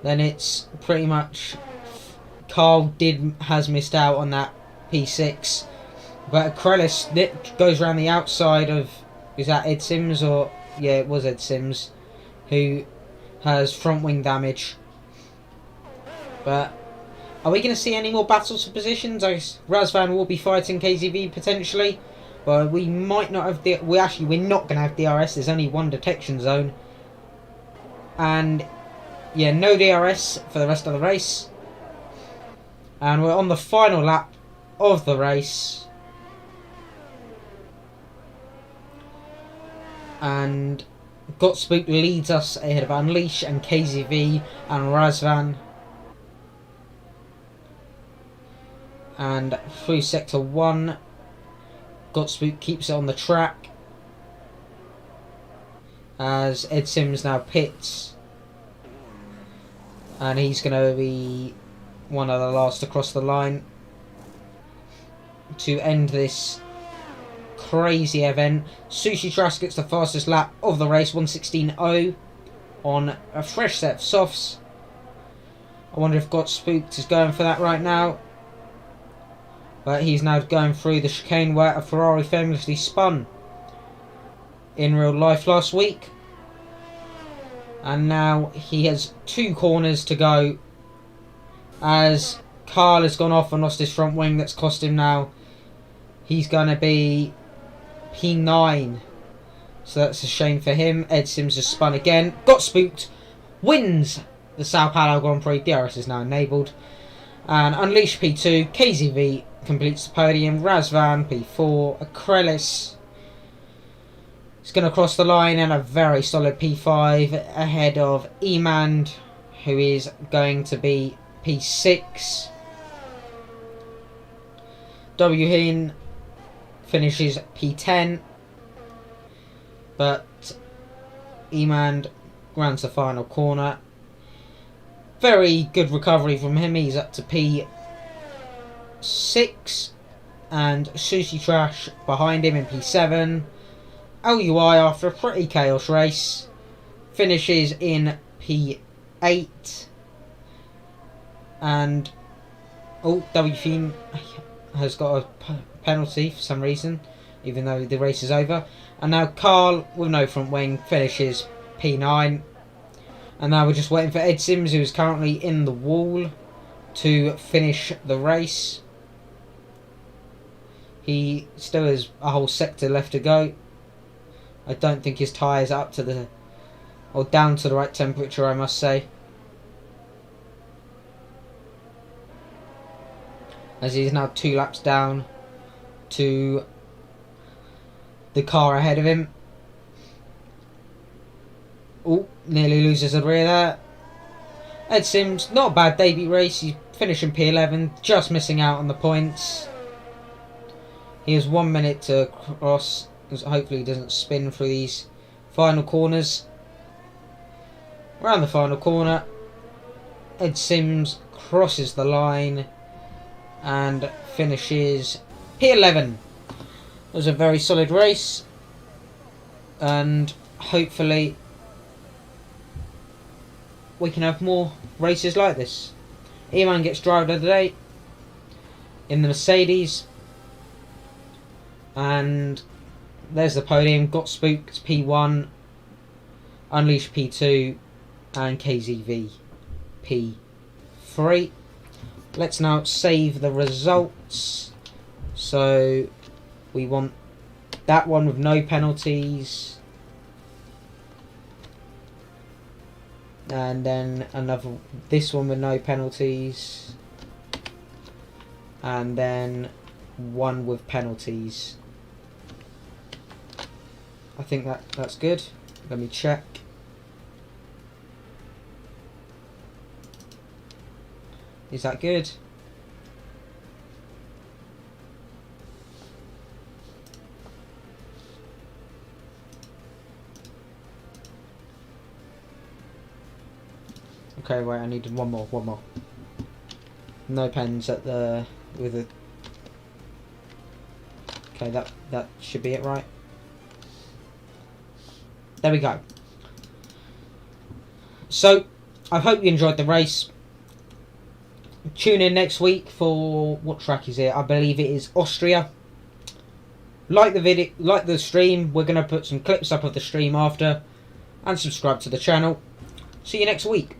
then it's pretty much Carl has missed out on that P6. But Krellis goes around the outside of, is that Ed Sims or, yeah, it was Ed Sims, who has front wing damage. But are we going to see any more battles for positions? I guess Razvan will be fighting KZV potentially, but we might not have we're not going to have DRS. There's only one detection zone, and yeah, no DRS for the rest of the race. And we're on the final lap of the race. And Gotspook leads us ahead of Unleash and KZV and Razvan. And through Sector 1, Gotspook keeps it on the track as Ed Sims now pits. And he's going to be one of the last to cross the line to end this crazy event. Sushi Trash gets the fastest lap of the race, 1:16.0 on a fresh set of softs. I wonder if Gotspooked is going for that right now. But he's now going through the chicane where a Ferrari famously spun in real life last week. And now he has 2 corners to go as Carl has gone off and lost his front wing. That's cost him now. He's going to be P9. So that's a shame for him. Ed Sims has spun again. Gotspooked wins the Sao Paulo Grand Prix. DRS is now enabled. And Unleash P2. KZV completes the podium. Razvan P4. Acrelis is going to cross the line and a very solid P5 ahead of Emand, who is going to be P6. Whin finishes P10, but Emand runs the final corner. Very good recovery from him. He's up to P6, and Sushi Trash behind him in P7. LUI, after a pretty chaos race, finishes in P8, and Whin has got a penalty for some reason, even though the race is over. And now Carl, with no front wing, finishes P9. And now we're just waiting for Ed Sims, who is currently in the wall, to finish the race. He still has a whole sector left to go. I don't think his tyres are up to the, or down to the right temperature, I must say. As he's now 2 laps down to the car ahead of him. Oh, nearly loses the rear there. Ed Sims, not a bad debut race. He's finishing P11, just missing out on the points. He has 1 minute to cross. Hopefully he doesn't spin through these final corners. Around the final corner, Ed Sims crosses the line and finishes P11. It was a very solid race, and hopefully we can have more races like this. Eman gets driver of the day in the Mercedes, and there's the podium. Gotspooked P1, Unleash P2, and KZV P3. Let's now save the results. So we want that one with no penalties, and then this one with no penalties, and then one with penalties. I think that's good. Let me check. Is that good? Okay, wait, I needed one more. No pens at the with the. Okay, that should be it, right? There we go. So I hope you enjoyed the race. Tune in next week for, what track is it? I believe it is Austria. Like the video, like the stream. We're going to put some clips up of the stream after, and subscribe to the channel. See you next week.